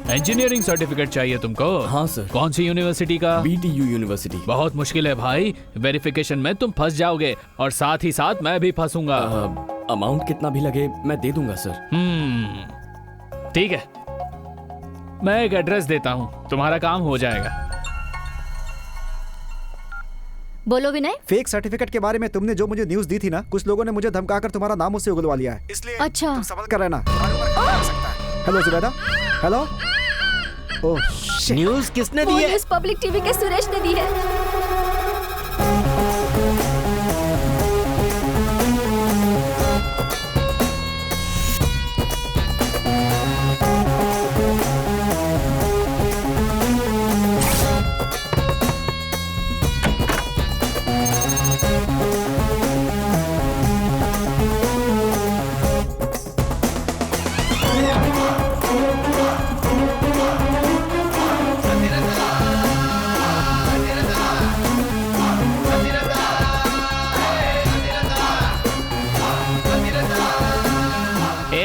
इंजीनियरिंग सर्टिफिकेट चाहिए तुमको? हाँ सर। कौन सी यूनिवर्सिटी का? BTU university. बहुत मुश्किल है भाई, वेरिफिकेशन में तुम फंस जाओगे और साथ ही साथ मैं भी फंसूंगा। अमाउंट कितना भी लगे मैं दे दूंगा सर। ठीक है, मैं एक एड्रेस देता हूँ, तुम्हारा काम हो जाएगा। बोलो विनय। फेक सर्टिफिकेट के बारे में तुमने जो मुझे न्यूज दी थी ना, कुछ लोगों ने मुझे धमकाकर तुम्हारा नाम उससे उगलवा लिया है, इसलिए अच्छा तुम संभल कर रहना। हेलो जुबैदा। हेलो। ओह न्यूज किसने दी है? न्यूज पब्लिक टीवी के सुरेश ने दी है।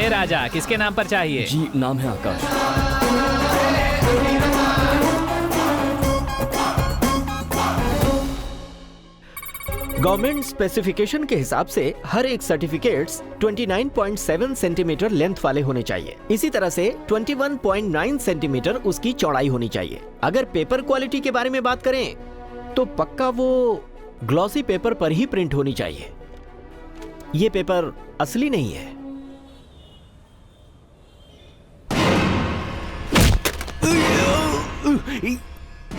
राजा किसके नाम पर चाहिए? जी नाम है आकाश। गवर्नमेंट स्पेसिफिकेशन के हिसाब से हर एक सर्टिफिकेट्स 29.7 सेंटीमीटर लेंथ वाले होने चाहिए। इसी तरह से 21.9 सेंटीमीटर उसकी चौड़ाई होनी चाहिए। अगर पेपर क्वालिटी के बारे में बात करें तो पक्का वो ग्लॉसी पेपर पर ही प्रिंट होनी चाहिए। ये पेपर असली नहीं है।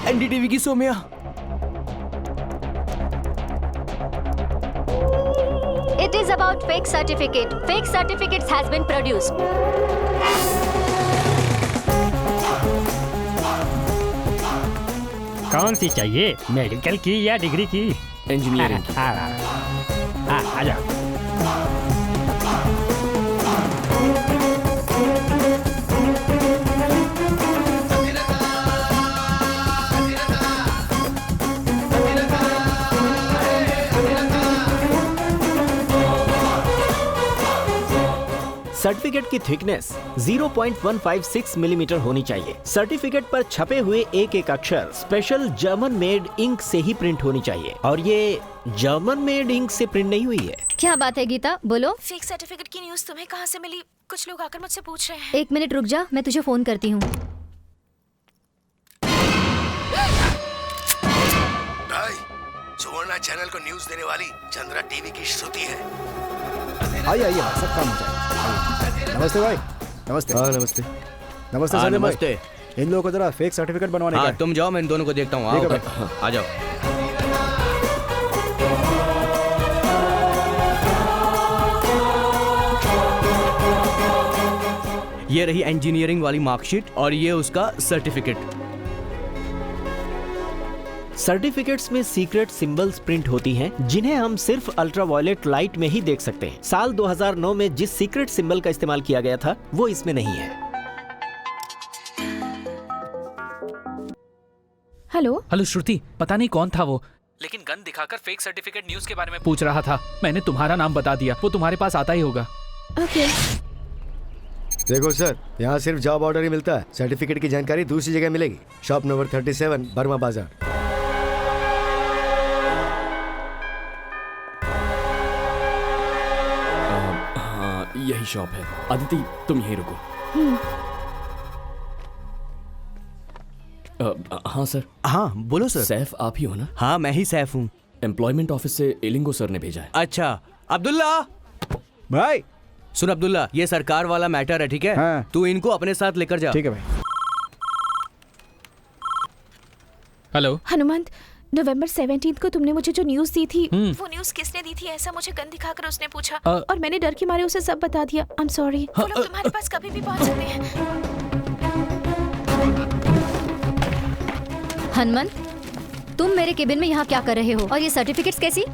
एनडीटीवी की Saumya. It is about fake certificate. Fake certificates has been produced. कौन सी चाहिए, मेडिकल की या डिग्री की? इंजीनियरिंग की। आ जाओ। सर्टिफिकेट की थिकनेस 0.156 मिलीमीटर होनी चाहिए। सर्टिफिकेट पर छपे हुए एक एक अक्षर स्पेशल जर्मन मेड इंक से ही प्रिंट होनी चाहिए, और ये जर्मन मेड इंक से प्रिंट नहीं हुई है। क्या बात है गीता, बोलो। फेक सर्टिफिकेट की न्यूज़ तुम्हें कहाँ से मिली? कुछ लोग आकर मुझसे पूछ रहे हैं। एक मिनट रुक जा, मैं तुझे फोन करती हूँ। सुवर्णा चैनल को न्यूज देने वाली चंद्रा टीवी की श्रुति है। आइए आइए, सब काम हो जाएगा। नमस्ते भाई। नमस्ते। हाँ नमस्ते। नमस्ते सलीम भाई। इन लोगों को जरा फेक सर्टिफिकेट बनवाने का। तुम जाओ, मैं इन दोनों को देखता हूँ। आ जाओ। ये रही इंजीनियरिंग वाली मार्कशीट और ये उसका सर्टिफिकेट। सर्टिफिकेट्स में सीक्रेट सिंबल्स प्रिंट होती हैं जिन्हें हम सिर्फ अल्ट्रावायलेट लाइट में ही देख सकते हैं। साल 2009 में जिस सीक्रेट सिंबल का इस्तेमाल किया गया था वो इसमें नहीं है। हेलो श्रुति, पता नहीं कौन था वो, लेकिन गन दिखाकर फेक सर्टिफिकेट न्यूज के बारे में पूछ रहा था। मैंने तुम्हारा नाम बता दिया, वो तुम्हारे पास आता ही होगा। ओके। देखो सर, यहाँ सिर्फ जॉब ऑर्डर ही मिलता है, सर्टिफिकेट की जानकारी दूसरी जगह मिलेगी। शॉप नंबर 37 बर्मा बाजार। हाँ यही शॉप है। अदिति तुम यहीं रुको। हाँ सर। हाँ बोलो सर। सैफ आप ही हो ना? हाँ मैं ही सैफ हूँ। एम्प्लॉयमेंट ऑफिस से इलिंगो सर ने भेजा है। अच्छा अब्दुल्ला भाई। सुन अब्दुल्ला, ये सरकार वाला मैटर है, ठीक है? हाँ। तू इनको अपने साथ लेकर जा। ठीक है भाई। हेलो हनुमंत, नवंबर 17 को तुमने मुझे जो न्यूज दी थी वो न्यूज किसने दी थी ऐसा मुझे गन दिखाकर उसने पूछा और मैंने डर के मारे उसे सब बता दिया। I am sorry. वो लोग तुम्हारे पास कभी भी पहुंच सकते हैं। हनुमंत, तुम मेरे केबिन में यहाँ क्या कर रहे हो? और ये सर्टिफिकेट्स कैसी?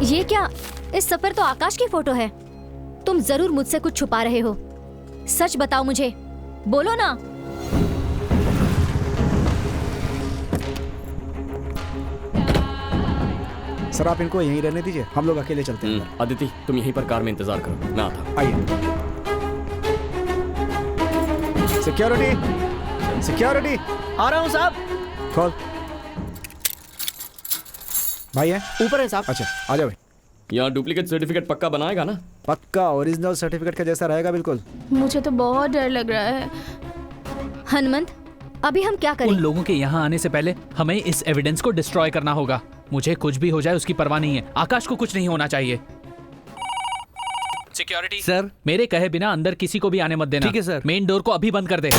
ये क्या? इस सब पर तो आकाश की फोटो है। तुम जरूर मुझसे कुछ छुपा रहे हो। सच बताओ मुझे, बोलो ना। सर आप इनको यहीं रहने दीजिए, हम लोग अकेले चलते हैं। अदिति तुम यहीं पर कार में इंतजार करो, मैं आता। आइए। Security, security. आ रहा हूँ साहब। खोल। भाई है ऊपर है साहब। अच्छा आ जाओ भाई। यहाँ डुप्लीकेट सर्टिफिकेट पक्का बनाएगा ना? पक्का ओरिजिनल सर्टिफिकेट का जैसा रहेगा बिल्कुल। मुझे तो बहुत डर लग रहा है। हनुमंत, अभी हम क्या करें? उन लोगों के यहाँ आने से पहले हमें इस एविडेंस को डिस्ट्रॉय करना होगा। मुझे कुछ भी हो जाए उसकी परवाह नहीं है। आकाश को कुछ नहीं होना चाहिए। सिक्योरिटी सर, मेरे कहे बिना अंदर किसी को भी आने मत देना। ठीक है सर। मेन डोर को अभी बंद कर दे।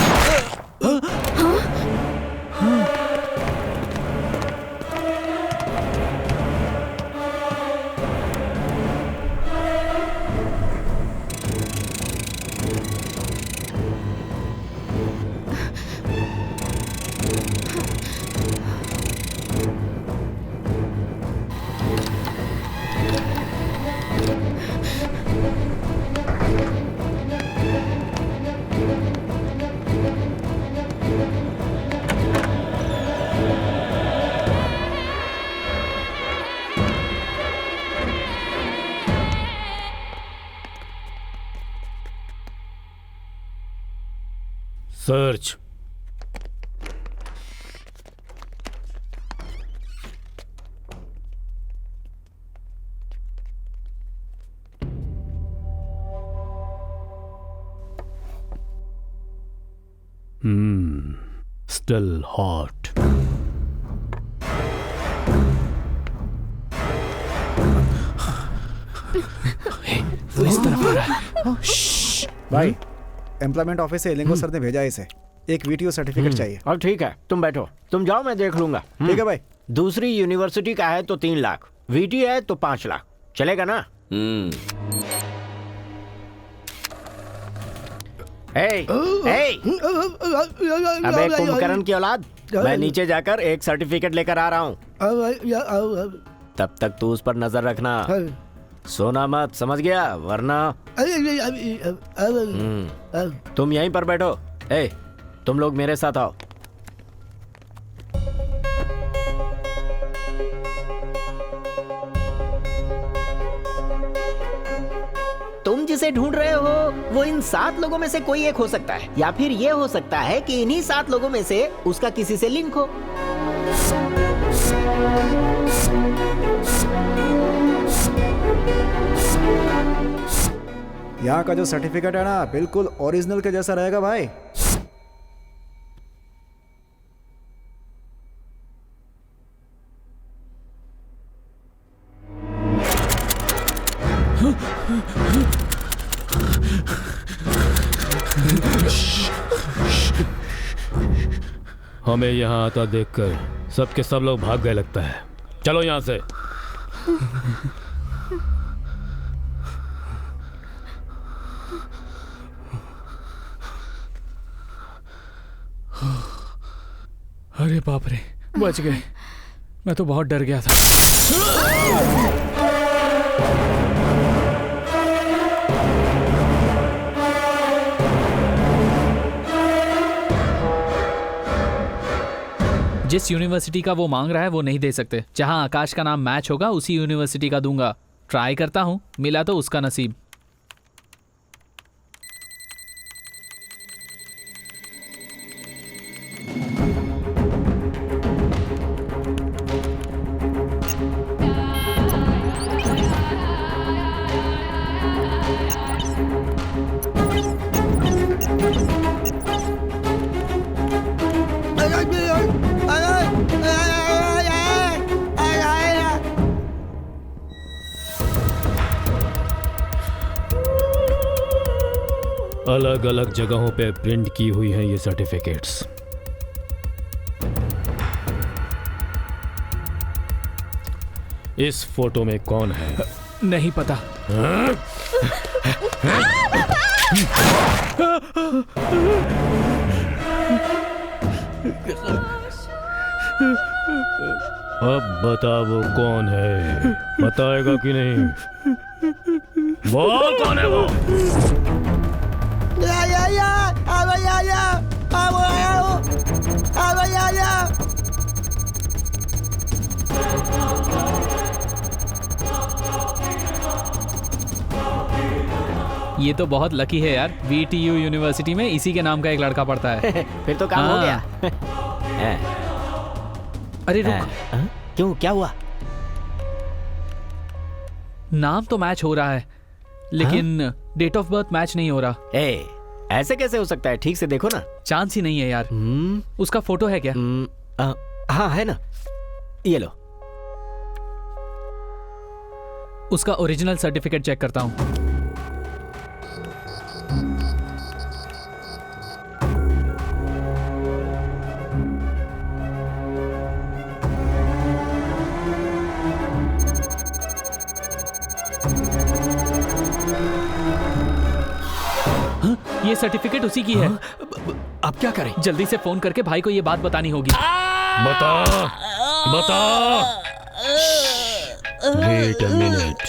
सर्च। Still hot. वो इस तरफ आ रहा है। भाई एम्प्लॉयमेंट ऑफिस से इलिंगो सर ने भेजा है इसे। एक वीटीओ सर्टिफिकेट चाहिए। और ठीक है, तुम बैठो, तुम जाओ, मैं देख लूंगा। ठीक है भाई। दूसरी यूनिवर्सिटी का है तो 3 लाख, वीटीओ है तो 5 लाख, चलेगा ना? अबे कुंभकर्ण की औलाद, मैं नीचे जाकर एक सर्टिफिकेट लेकर आ रहा हूँ। तब तक तू उस पर नजर रखना, सोना मत, समझ गया? वरना तुम यहीं पर बैठो। तुम लोग मेरे साथ आओ। तुम जिसे ढूंढ रहे हो वो इन 7 लोगों में से कोई एक हो सकता है, या फिर ये हो सकता है कि इन्हीं 7 लोगों में से उसका किसी से लिंक हो। यहाँ का जो सर्टिफिकेट है ना बिल्कुल ओरिजिनल के जैसा रहेगा भाई। हमें यहाँ आता देखकर सबके सब लोग भाग गए लगता है। चलो यहाँ से। अरे बाप रे, बच गए। मैं तो बहुत डर गया था। जिस यूनिवर्सिटी का वो मांग रहा है वो नहीं दे सकते। जहां आकाश का नाम मैच होगा उसी यूनिवर्सिटी का दूंगा। ट्राई करता हूं, मिला तो उसका नसीब। अलग अलग जगहों पे प्रिंट की हुई हैं ये सर्टिफिकेट्स। इस फोटो में कौन है? नहीं पता। अब बता वो कौन है? बताएगा कि नहीं? वो कौन है वो? ये तो बहुत लकी है यार। VTU यूनिवर्सिटी में इसी के नाम का एक लड़का पढ़ता है। फिर तो काम हो गया। अरे रुक, क्यों, क्या हुआ? नाम तो मैच हो रहा है लेकिन डेट ऑफ बर्थ मैच नहीं हो रहा। ऐसे कैसे हो सकता है? ठीक से देखो ना। चांस ही नहीं है यार। उसका फोटो है क्या? हाँ है ना, ये लो। उसका ओरिजिनल सर्टिफिकेट चेक करता हूं। ये सर्टिफिकेट उसी की है। अब क्या करें? जल्दी से फोन करके भाई को ये बात बतानी होगी। बता। Wait a minute.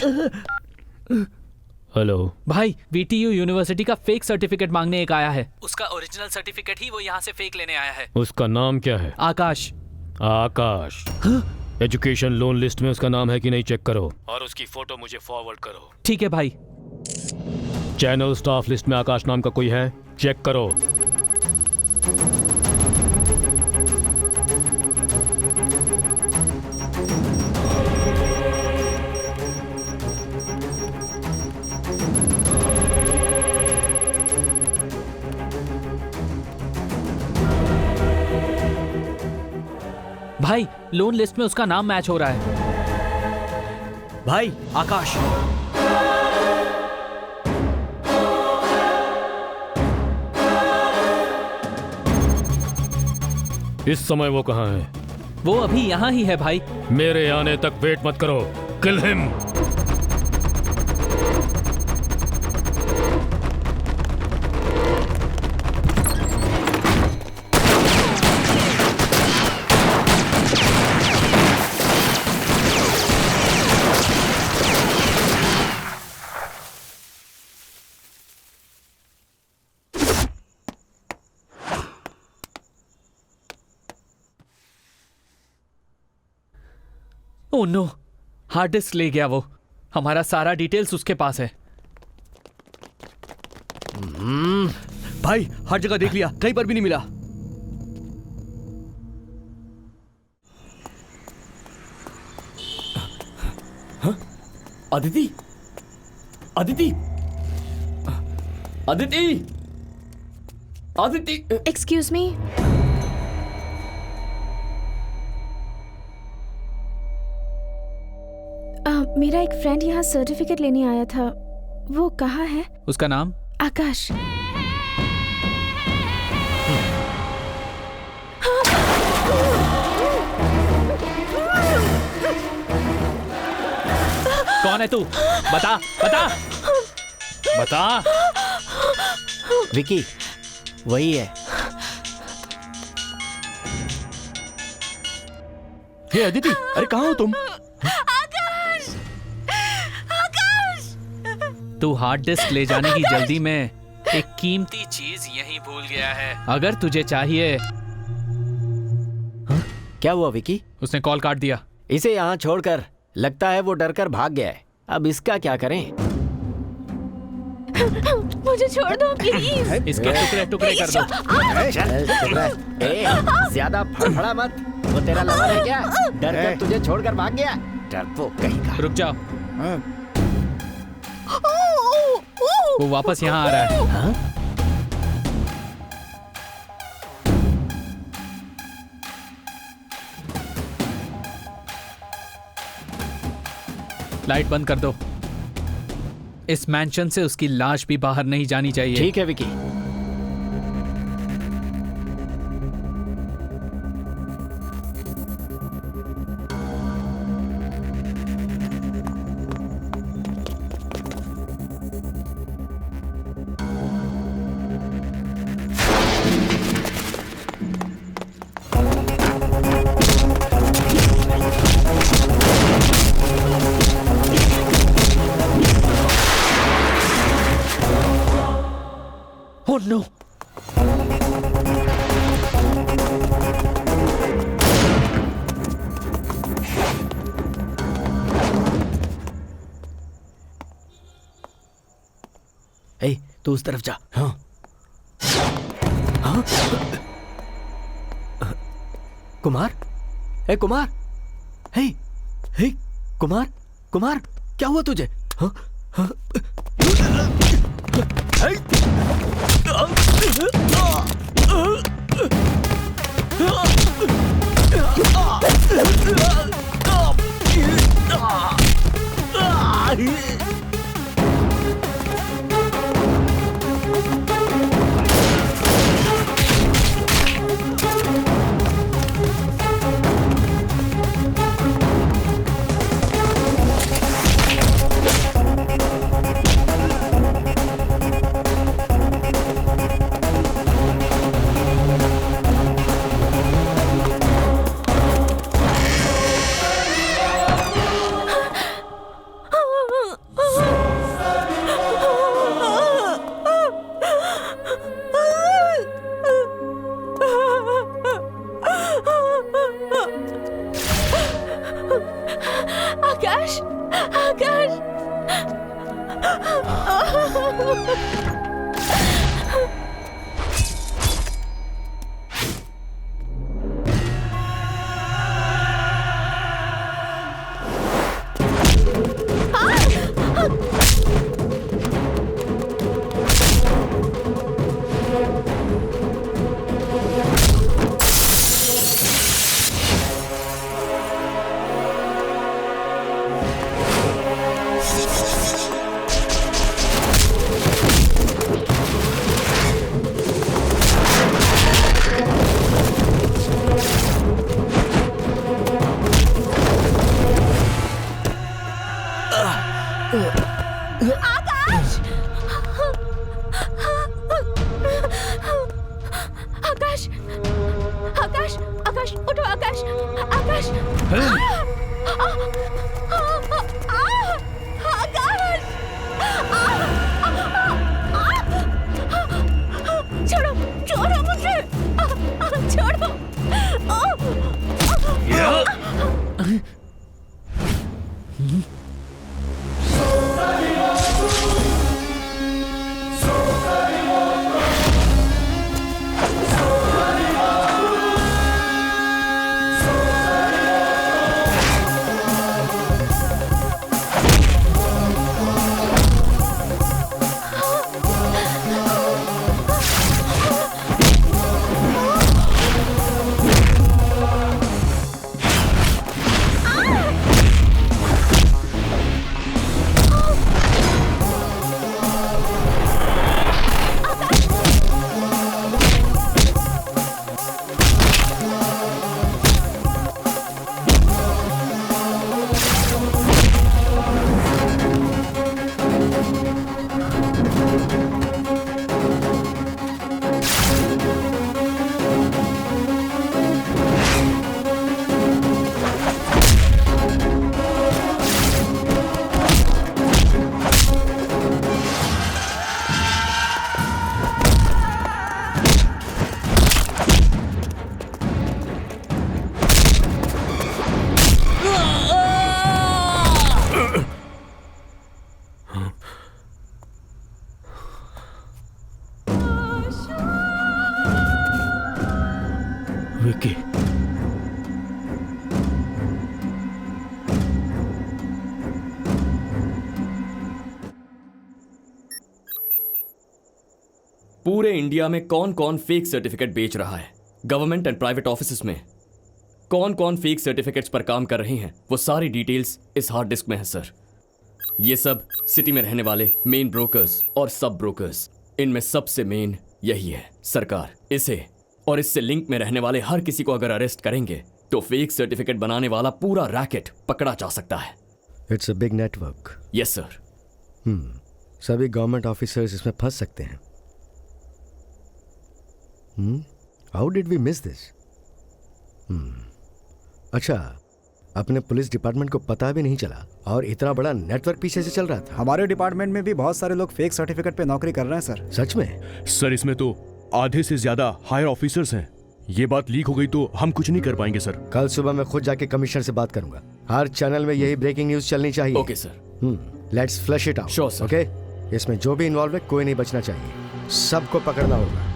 हेलो भाई, VTU यूनिवर्सिटी का फेक सर्टिफिकेट मांगने एक आया है। उसका ओरिजिनल सर्टिफिकेट ही वो यहाँ से फेक लेने आया है। उसका नाम क्या है? आकाश। आकाश। एजुकेशन लोन लिस्ट में उसका नाम है कि नहीं चेक करो और उसकी फोटो मुझे फॉरवर्ड करो। ठीक है भाई। चैनल स्टाफ लिस्ट में आकाश नाम का कोई है? चेक करो। भाई, लोन लिस्ट में उसका नाम मैच हो रहा है। भाई, आकाश। इस समय वो कहाँ है? वो अभी यहाँ ही है भाई। मेरे आने तक वेट मत करो। Kill him. Oh no, hard disk ले गया वो। हमारा सारा डिटेल्स उसके पास है। भाई, हर जगह देख लिया, कहीं पर भी नहीं मिला। अदिति, अदिति, अदिति, अदिति। Excuse me. मेरा एक फ्रेंड यहाँ सर्टिफिकेट लेने आया था। वो कहाँ है? उसका नाम? आकाश। कौन है तू? बता बता बता। विकी, वही है। हे अदिति, अरे कहाँ हो तुम? आकाश! आकाश! तू हार्ड डिस्क ले जाने की जल्दी में एक कीमती चीज यहीं भूल गया है। अगर तुझे चाहिए। क्या हुआ विकी? उसने कॉल काट दिया। इसे यहाँ छोड़कर, लगता है वो डरकर भाग गया है। अब इसका क्या करें? मुझे छोड़ दो प्लीज। इसके टुकड़े टुकड़े कर दो। ज्यादा फड़फड़ा मत। वो तेरा लवर है क्या? डरकर तुझे छोड़कर भाग गया। डरपोक कहीं का। रुक जाओ। वो वापस यहाँ आ रहा है। हाँ? लाइट बंद कर दो। इस मैंशन से उसकी लाश भी बाहर नहीं जानी चाहिए। ठीक है विकी। Oh no! ए, तू उस तरफ जा। हाँ। हाँ? कुमार? ए कुमार? हे, हे, कुमार? कुमार? क्या हुआ तुझे? हाँ? हाँ? आकाश! आकाश! आकाश! आकाश! आकाश! आकाश! उठो आकाश! आकाश! आकाश! छोड़ो! छोड़ो मुझे! छोड़ो! पूरे इंडिया में कौन कौन फेक सर्टिफिकेट बेच रहा है, गवर्नमेंट एंड प्राइवेट ऑफिसेज में कौन कौन फेक सर्टिफिकेट्स पर काम कर रहे हैं, वो सारी डिटेल्स इस हार्ड डिस्क में है सर। ये सब सिटी में रहने वाले मेन ब्रोकर्स और सब ब्रोकर्स, इनमें सबसे मेन यही है सरकार। इसे और इससे लिंक में रहने वाले हर किसी को अगर अरेस्ट करेंगे तो फेक सर्टिफिकेट बनाने वाला पूरा रैकेट पकड़ा जा सकता है। It's a big network. Yes sir. सभी गवर्नमेंट ऑफिसर्स इसमें फंस सकते हैं। How did we miss this? अच्छा, अपने पुलिस डिपार्टमेंट को पता भी नहीं चला और इतना बड़ा नेटवर्क पीछे से चल रहा था। हमारे डिपार्टमेंट में भी बहुत सारे लोग फेक सर्टिफिकेट पे नौकरी कर रहे हैं सर। सच में? सर इसमें तो आधे से ज्यादा हायर ऑफिसर्स हैं। ये बात लीक हो गई तो हम कुछ नहीं कर पाएंगे सर। कल सुबह मैं खुद जाके कमिश्नर से बात करूंगा। हर चैनल में यही ब्रेकिंग न्यूज चलनी चाहिए। Okay sir. Let's flush it out. Sure sir. Okay, इसमें जो भी इन्वॉल्व है कोई नहीं बचना चाहिए, सबको पकड़ना होगा।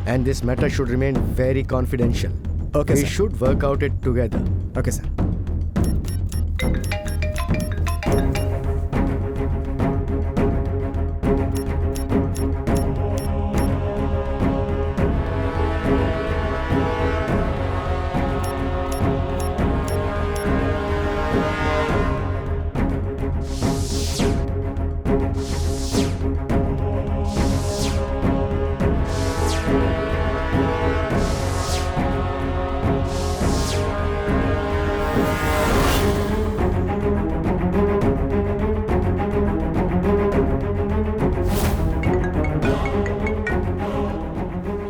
And this matter should remain very confidential. Okay, we should work out it together. Okay sir.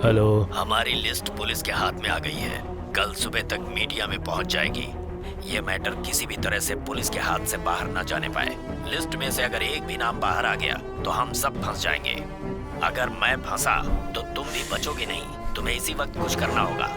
Hello. हमारी लिस्ट पुलिस के हाथ में आ गई है, कल सुबह तक मीडिया में पहुंच जाएगी। ये मैटर किसी भी तरह से पुलिस के हाथ से बाहर ना जाने पाए। लिस्ट में से अगर एक भी नाम बाहर आ गया तो हम सब फंस जाएंगे। अगर मैं फंसा तो तुम भी बचोगे नहीं, तुम्हें इसी वक्त कुछ करना होगा।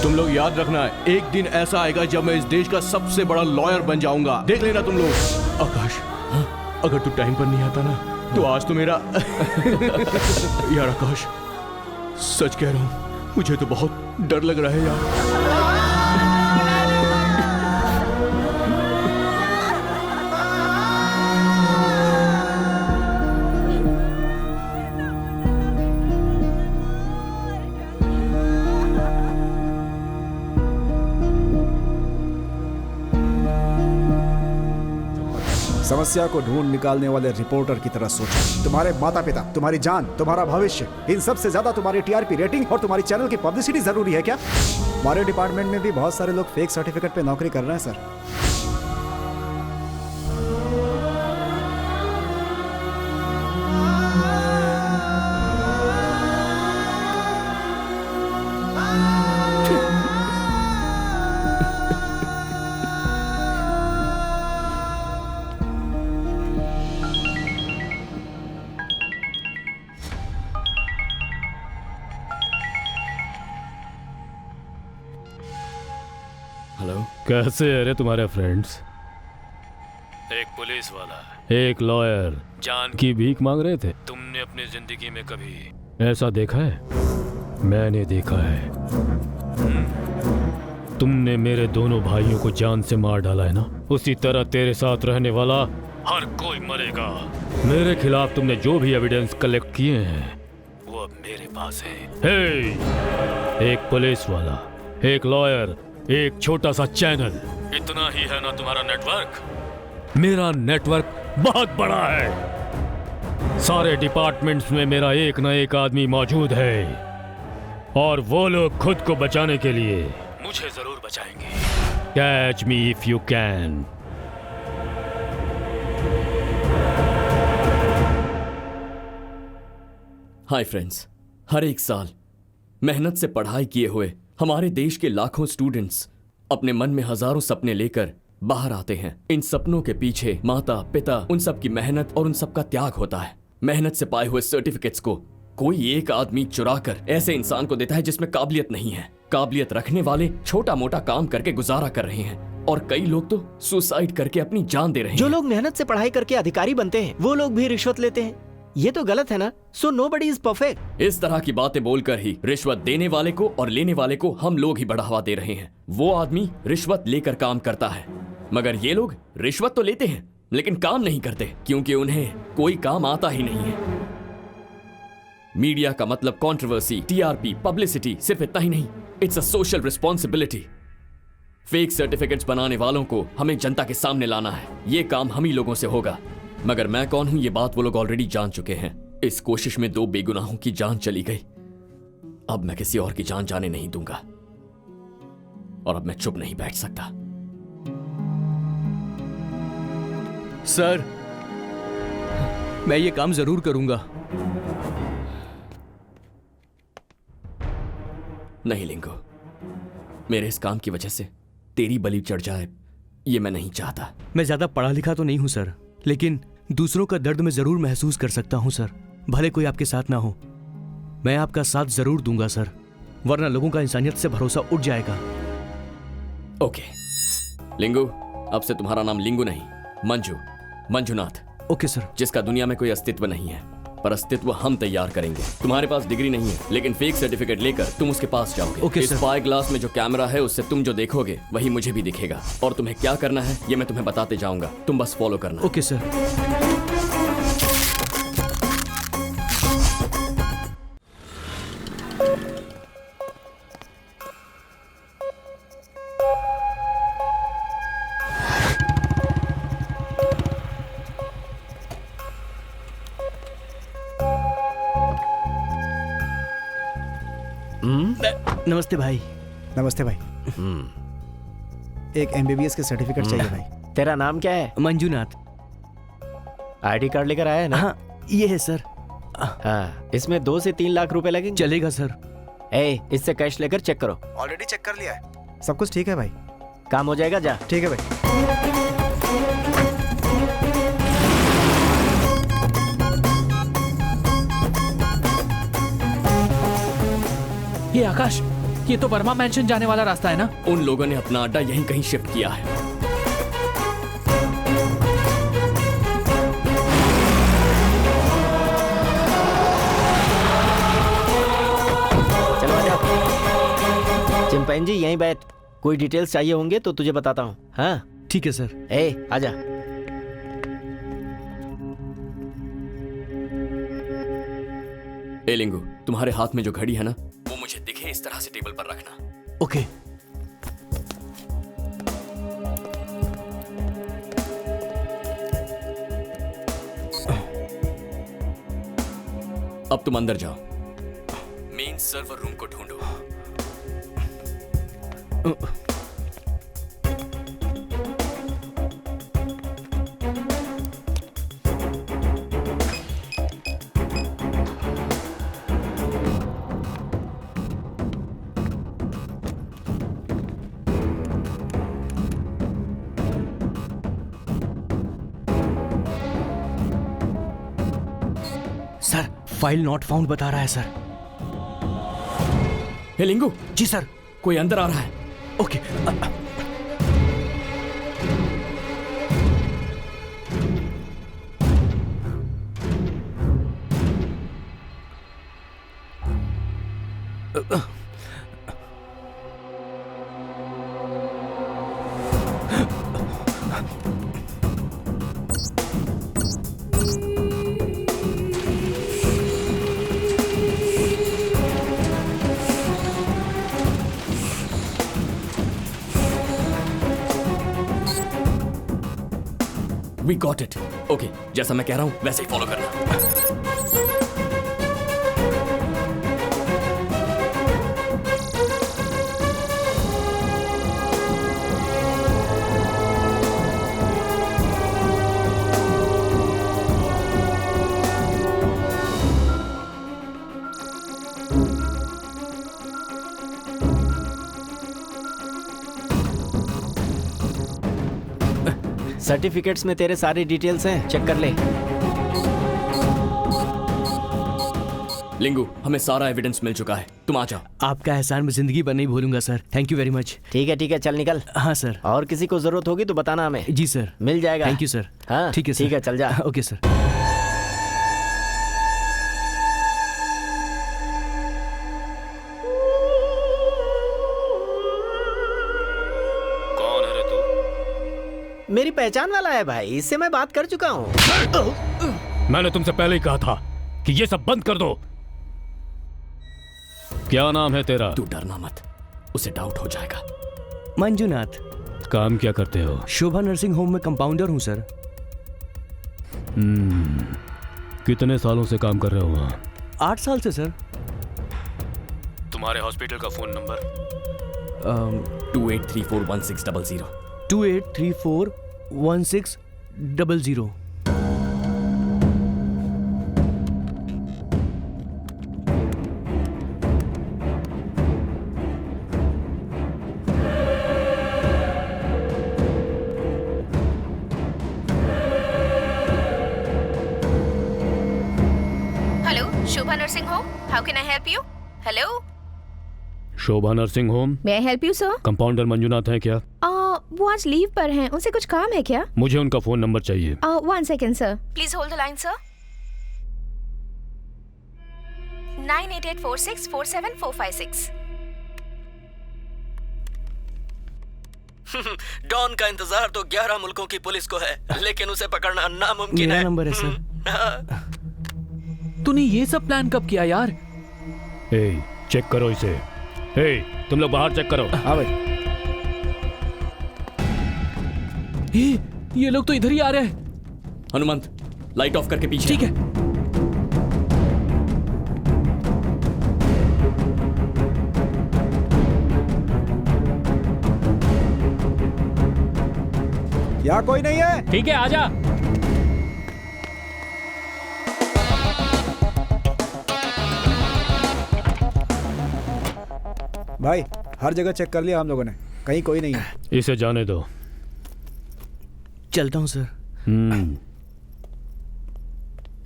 तुम लोग याद रखना, एक दिन ऐसा आएगा जब मैं इस देश का सबसे बड़ा लॉयर बन जाऊंगा। देख लेना तुम लोग। आकाश, अगर तू टाइम पर नहीं आता ना तो आज तो मेरा यार आकाश, सच कह रहा हूं, मुझे तो बहुत डर लग रहा है यार। समस्या को ढूंढ निकालने वाले रिपोर्टर की तरह सोचो। तुम्हारे माता पिता, तुम्हारी जान, तुम्हारा भविष्य, इन सब से ज्यादा तुम्हारी टीआरपी रेटिंग और तुम्हारी चैनल की पब्लिसिटी जरूरी है क्या? हमारे डिपार्टमेंट में भी बहुत सारे लोग फेक सर्टिफिकेट पे नौकरी कर रहे हैं सर। कैसे है रे तुम्हारे फ्रेंड्स? एक पुलिस वाला, एक लॉयर जान की भीख मांग रहे थे। तुमने अपनी जिंदगी में कभी ऐसा देखा है? मैंने देखा है। तुमने मेरे दोनों भाइयों को जान से मार डाला है ना, उसी तरह तेरे साथ रहने वाला हर कोई मरेगा। मेरे खिलाफ तुमने जो भी एविडेंस कलेक्ट किए हैं वो अब मेरे पास है। हे, एक पुलिस वाला, एक लॉयर, एक छोटा सा चैनल, इतना ही है ना तुम्हारा नेटवर्क? मेरा नेटवर्क बहुत बड़ा है। सारे डिपार्टमेंट्स में मेरा एक न एक आदमी मौजूद है और वो लोग खुद को बचाने के लिए मुझे जरूर बचाएंगे। Catch me if you can. Hi friends, हर एक साल मेहनत से पढ़ाई किए हुए हमारे देश के लाखों स्टूडेंट्स अपने मन में हजारों सपने लेकर बाहर आते हैं। इन सपनों के पीछे माता पिता, उन सब की मेहनत और उन सब का त्याग होता है। मेहनत से पाए हुए सर्टिफिकेट्स को कोई एक आदमी चुरा कर ऐसे इंसान को देता है जिसमें काबिलियत नहीं है। काबिलियत रखने वाले छोटा मोटा काम करके गुजारा कर रहे हैं और कई लोग तो सुसाइड करके अपनी जान दे रहे हैं। जो लोग मेहनत से पढ़ाई करके अधिकारी बनते हैं वो लोग भी रिश्वत लेते हैं। ये तो गलत है ना। So nobody is perfect. इस तरह की बातें बोलकर ही रिश्वत देने वाले को और लेने वाले को हम लोग ही बढ़ावा दे रहे हैं। वो आदमी रिश्वत लेकर काम करता है, मगर ये लोग रिश्वत तो लेते हैं लेकिन काम नहीं करते क्योंकि उन्हें कोई काम आता ही नहीं है। मीडिया का मतलब कंट्रोवर्सी, टीआरपी, पब्लिसिटी, सिर्फ इतना ही नहीं, it's a social responsibility. Fake certificates बनाने वालों को हमें जनता के सामने लाना है। ये काम हम ही लोगों से होगा। मगर मैं कौन हूं ये बात वो लोग ऑलरेडी जान चुके हैं। इस कोशिश में 2 बेगुनाहों की जान चली गई। अब मैं किसी और की जान जाने नहीं दूंगा और अब मैं चुप नहीं बैठ सकता। सर, मैं ये काम जरूर करूंगा। नहीं लिंगो, मेरे इस काम की वजह से तेरी बलि चढ़ जाए ये मैं नहीं चाहता। मैं ज्यादा पढ़ा लिखा तो नहीं हूं सर, लेकिन दूसरों का दर्द मैं जरूर महसूस कर सकता हूं सर। भले कोई आपके साथ ना हो, मैं आपका साथ जरूर दूंगा सर, वरना लोगों का इंसानियत से भरोसा उठ जाएगा। ओके लिंगू, अब से तुम्हारा नाम लिंगू नहीं, मंजुनाथ। Okay sir. जिसका दुनिया में कोई अस्तित्व नहीं है, पर अस्तित्व हम तैयार करेंगे। तुम्हारे पास डिग्री नहीं है, लेकिन फेक सर्टिफिकेट लेकर तुम उसके पास जाओगे। ओके इस सर। स्पाई ग्लास में जो कैमरा है उससे तुम जो देखोगे वही मुझे भी दिखेगा, और तुम्हें क्या करना है ये मैं तुम्हें बताते जाऊंगा, तुम बस फॉलो करना। Okay sir. नमस्ते भाई। नमस्ते भाई। एक MBBS के सर्टिफिकेट चाहिए भाई। तेरा नाम क्या है? मंजुनाथ। आईडी कार्ड लेकर आया है ना? हाँ, ये है सर। हाँ, इसमें 2 से 3 लाख रुपए लगेंगे। चलेगा सर। इससे कैश लेकर चेक करो। ऑलरेडी चेक कर लिया है, सब कुछ ठीक है भाई। काम हो जाएगा, जा। ठीक है भाई। ये आकाश, ये तो वर्मा मैंशन जाने वाला रास्ता है ना? उन लोगों ने अपना अड्डा यहीं कहीं शिफ्ट किया है। चलो आजा। चिंपैंजी यहीं बैठ, कोई डिटेल्स चाहिए होंगे तो तुझे बताता हूँ। हाँ ठीक है सर। आजा। लिंगू, तुम्हारे हाथ में जो घड़ी है ना, वो मुझे दिखे इस तरह से टेबल पर रखना। ओके। अब तुम अंदर जाओ, मेन सर्वर रूम को ढूंढो। सर, फाइल नॉट फाउंड बता रहा है सर। हे लिंगू। जी सर। कोई अंदर आ रहा है। Okay. We got it. Okay, जैसा मैं कह रहा हूं वैसे ही फॉलो करना। सर्टिफिकेट्स में तेरे सारी डिटेल्स हैं, चेक कर ले। लिंगू, हमें सारा एविडेंस मिल चुका है, तुम आ जाओ। आपका एहसान मैं जिंदगी भर नहीं भूलूंगा sir. Thank you very much. ठीक है, चल निकल। हाँ सर। और किसी को जरूरत होगी तो बताना हमें। जी सर, मिल जाएगा। Thank you sir. हाँ ठीक है सर। ठीक है, चल जा। Okay sir. कौन है रे तू? मेरी पहचान वाला है भाई, इससे मैं बात कर चुका हूँ। मैंने तुमसे पहले ही कहा था कि ये सब बंद कर दो। क्या नाम है तेरा? तू डरना मत, उसे डाउट हो जाएगा। मंजुनाथ। काम क्या करते हो? शोभा नर्सिंग होम में कंपाउंडर हूँ सर। कितने सालों से काम कर रहे हो वहाँ? 8 साल से सर। तुम्हारे हॉस्पिटल का phone number? 28341600। 28341600। Shobha Nursing Home, how can I help you? Hello? Shobha nursing home. May I help you, sir? Compounder Manjunath है क्या? वो आज लीव पर हैं, उनसे कुछ काम है क्या? मुझे उनका फोन नंबर चाहिए। 1 second, sir. Please hold the line, sir. 9884647456. Don का इंतजार तो 11 मुल्कों की पुलिस को है, लेकिन उसे पकड़ना नामुमकिन है। मेरा नंबर है सर। तूने ये सब प्लान कब किया यार? चेक करो इसे। तुम लोग बाहर चेक करो। हाँ भाई। ये लोग तो इधर ही आ रहे हैं। हनुमंत, लाइट ऑफ करके पीछे। ठीक है। यहाँ कोई नहीं है। ठीक है, आजा। भाई हर जगह चेक कर लिया हम लोगों ने, कहीं कोई नहीं है। इसे जाने दो। चलता हूँ सर।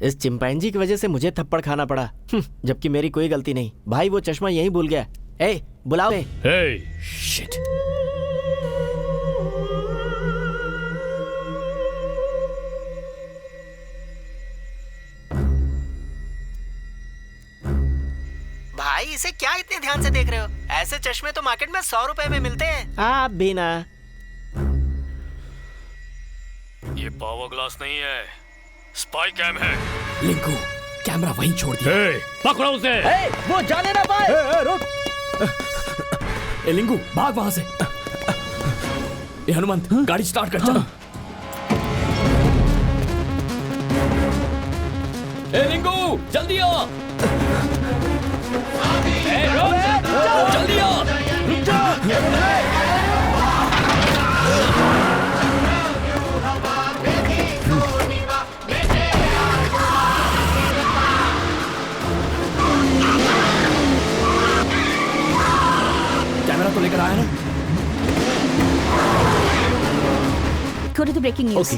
इस चिंपैंजी की वजह से मुझे थप्पड़ खाना पड़ा, जबकि मेरी कोई गलती नहीं। भाई वो चश्मा यहीं भूल गया। बुलाओ। शिट। भाई इसे क्या इतने ध्यान से देख रहे हो? ऐसे चश्मे तो मार्केट में 100 रुपए में मिलते हैं। आप भी ना। ये पावर ग्लास नहीं है, स्पाई कैम है। लिंकू, कैमरा वहीं छोड़ दिया। पकड़ो उसे। वो जाने ना पाए। रुक। लिंकू, भाग वहां से। हनुमंत, गाड़ी स्टार्ट कर। चलो। लिंकू, जल्दी आ। जल्दी आ। कैमरा तो लेकर आया ना? Go to the breaking news.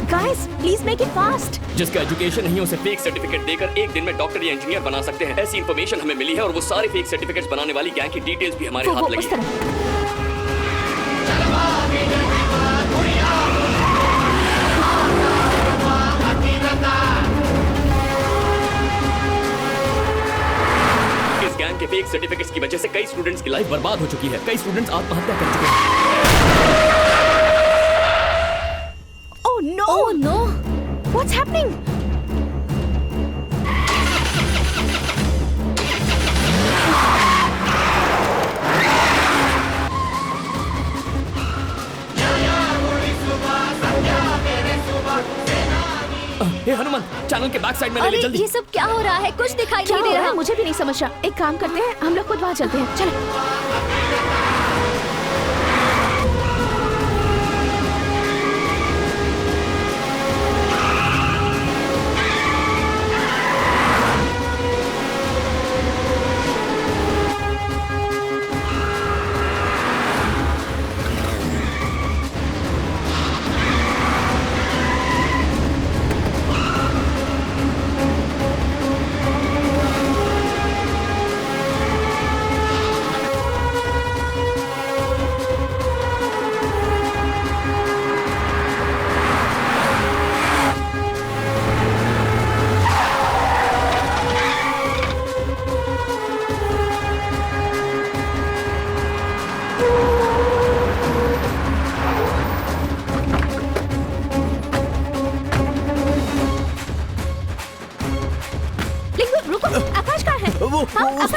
Guys, please make it fast. जिसका एजुकेशन नहीं है उसे फेक सर्टिफिकेट देकर एक दिन में डॉक्टर या इंजीनियर बना सकते हैं। ऐसी इन्फॉर्मेशन हमें मिली है और वो सारे फेक सर्टिफिकेट्स बनाने वाली गैंग की डिटेल्स भी हमारे हाथ लगी है। इस गैंग के फेक सर्टिफिकेट्स की वजह से कई स्टूडेंट्स की लाइफ बर्बाद हो चुकी है। कई स्टूडेंट्स आत्महत्या कर चुके हैं। Oh no! What's happening? Hanumant, channel के बैक साइड में ले ले जल्दी। ये सब क्या हो रहा है? कुछ दिखाई नहीं दे रहा। मुझे भी नहीं समझ रहा। एक काम करते हैं, हम लोग खुद वहां चलते हैं। चलो।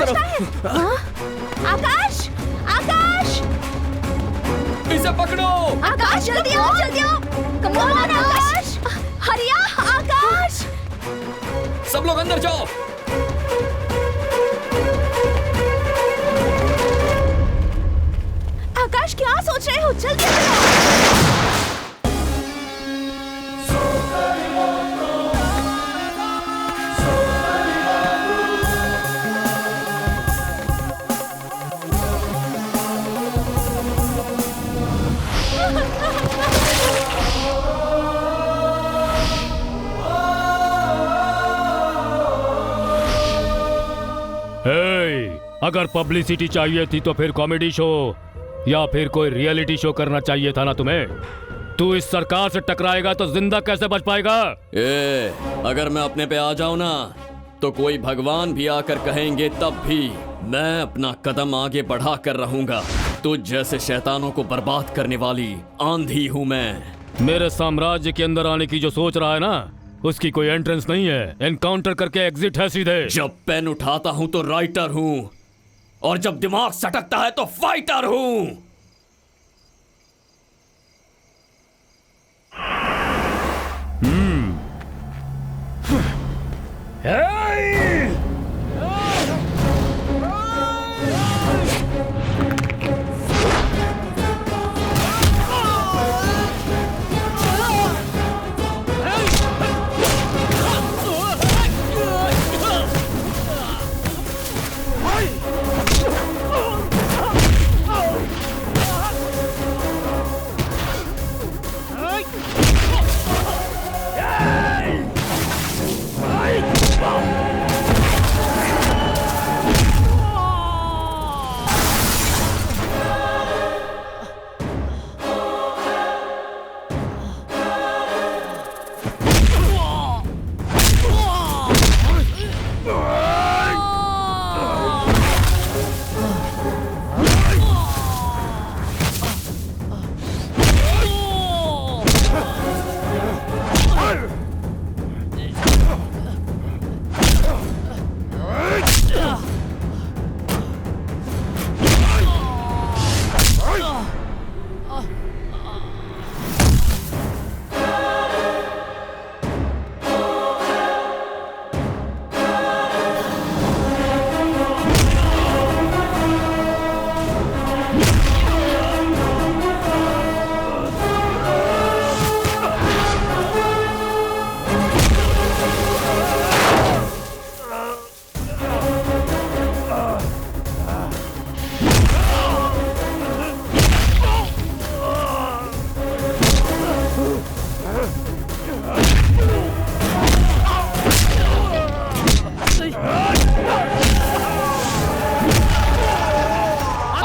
बचना है। हाँ? आकाश, आकाश, इसे पकड़ो। आकाश जल्दी आओ, जल्दी आओ। कम ऑन आकाश, हरिया, आकाश। सब लोग अंदर जाओ। आकाश क्या सोच रहे हो? जल्दी आओ। अगर पब्लिसिटी चाहिए थी तो फिर कॉमेडी शो या फिर कोई रियलिटी शो करना चाहिए था ना तुम्हें। तू इस सरकार से टकराएगा तो जिंदा कैसे बच पाएगा? अगर मैं अपने पे आ जाऊं ना तो कोई भगवान भी आकर कहेंगे तब भी मैं अपना कदम आगे बढ़ा कर रहूंगा। तुझ जैसे शैतानों को बर्बाद करने वाली आंधी हूं मैं। मेरे साम्राज्य के अंदर आने की जो सोच रहा है ना, उसकी कोई एंट्रेंस नहीं है, एनकाउंटर करके एग्जिट है सीधे। जब पेन उठाता हूं तो राइटर हूं और जब दिमाग सटकता है तो फाइटर हूं।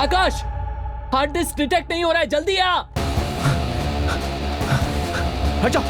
आकाश, हार्ड डिस्क डिटेक्ट नहीं हो रहा है, जल्दी आ। हट जाओ।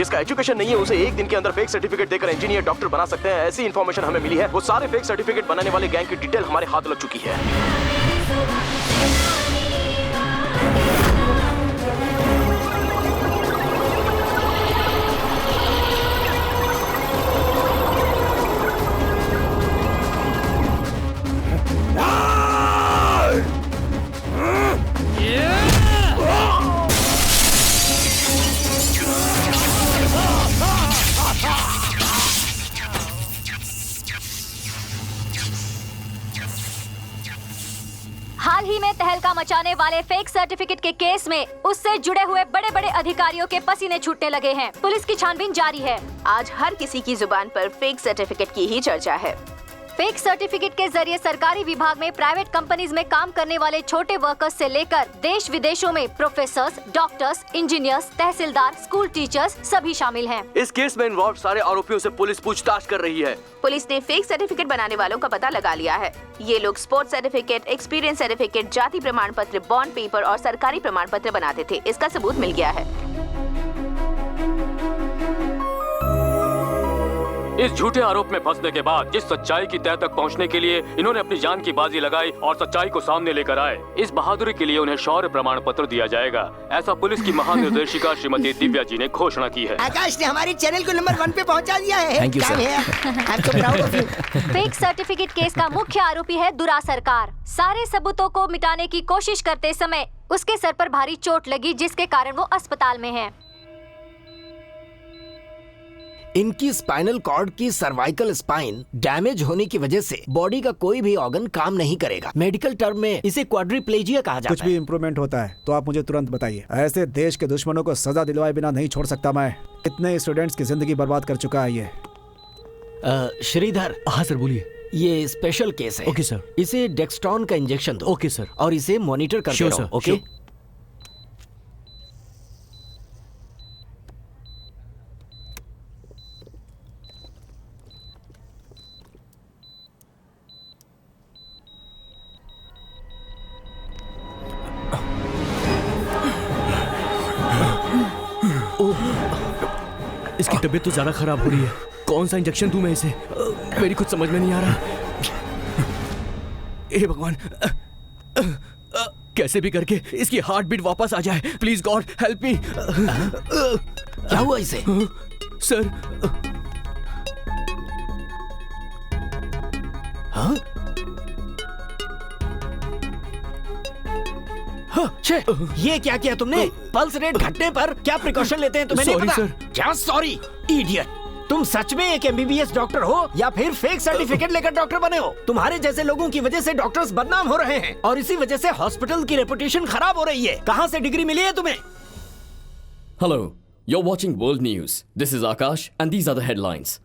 जिसका एजुकेशन नहीं है उसे एक दिन के अंदर फेक सर्टिफिकेट देकर इंजीनियर डॉक्टर बना सकते हैं। ऐसी इन्फॉर्मेशन हमें मिली है। वो सारे फेक सर्टिफिकेट बनाने वाले गैंग की डिटेल हमारे हाथ लग चुकी है। हाल ही में तहलका मचाने वाले फेक सर्टिफिकेट के केस में उससे जुड़े हुए बड़े बड़े अधिकारियों के पसीने छूटने लगे हैं। पुलिस की छानबीन जारी है। आज हर किसी की जुबान पर फेक सर्टिफिकेट की ही चर्चा है। फेक सर्टिफिकेट के जरिए सरकारी विभाग में प्राइवेट कंपनीज में काम करने वाले छोटे वर्कर्स से लेकर देश विदेशों में प्रोफेसर्स, डॉक्टर्स, इंजीनियर्स, तहसीलदार, स्कूल टीचर्स सभी शामिल हैं। इस केस में इन्वॉल्व सारे आरोपियों से पुलिस पूछताछ कर रही है। पुलिस ने फेक सर्टिफिकेट बनाने वालों का पता लगा लिया है। ये लोग स्पोर्ट्स सर्टिफिकेट, एक्सपीरियंस सर्टिफिकेट, जाति प्रमाण पत्र, बॉन्ड पेपर और सरकारी प्रमाण पत्र बनाते थे। इसका सबूत मिल गया है। इस झूठे आरोप में फंसने के बाद जिस सच्चाई की तह तक पहुंचने के लिए इन्होंने अपनी जान की बाजी लगाई और सच्चाई को सामने लेकर आए, इस बहादुरी के लिए उन्हें शौर्य प्रमाण पत्र दिया जाएगा। ऐसा पुलिस की महानिर्देशिका श्रीमती दिव्या जी ने घोषणा की है। आकाश ने हमारी चैनल को नंबर 1 पे पहुंचा दिया है। Thank you, sir. I'm so proud of you. Fake certificate case का मुख्य आरोपी है दुरा सरकार। सारे सबूतों को मिटाने की कोशिश करते समय उसके सर पर भारी चोट लगी, जिसके कारण वो अस्पताल में है। इनकी स्पाइनल कॉर्ड की सर्वाइकल स्पाइन डैमेज होने की वजह से बॉडी का कोई भी ऑर्गन काम नहीं करेगा। मेडिकल टर्म में इसे क्वाड्रिप्लेजिया कहा जाता है। कुछ भी इम्प्रूवमेंट होता है तो आप मुझे तुरंत बताइए। ऐसे देश के दुश्मनों को सजा दिलवाए बिना नहीं छोड़ सकता मैं। इतने स्टूडेंट्स की जिंदगी बर्बाद कर चुका है ये। श्रीधर। हाँ सर बोलिए। ये स्पेशल केस है। Okay sir. इसे डेक्स्ट्रॉन का इंजेक्शन दो। Okay sir. और इसे मॉनिटर करते रहो। ओके। इसकी तबीयत तो ज्यादा खराब हो रही है। कौन सा इंजेक्शन दूं मैं इसे? मेरी कुछ समझ में नहीं आ रहा। हे भगवान, कैसे भी करके इसकी हार्ट बीट वापस आ जाए। Please God help me. क्या हुआ इसे? सर। हाँ? ये क्या किया तुमने? पल्स रेट घटने पर क्या प्रिकॉशन लेते हैं तुम्हें नहीं पता? सर। क्या सॉरी इडियट? तुम सच में एक MBBS डॉक्टर हो या फिर फेक सर्टिफिकेट लेकर डॉक्टर बने हो? तुम्हारे जैसे लोगों की वजह से डॉक्टर्स बदनाम हो रहे हैं और इसी वजह से हॉस्पिटल की रेपुटेशन खराब हो रही है। कहाँ से डिग्री मिली है तुम्हें? Hello, you're watching World News. This is Akash and these are the headlines.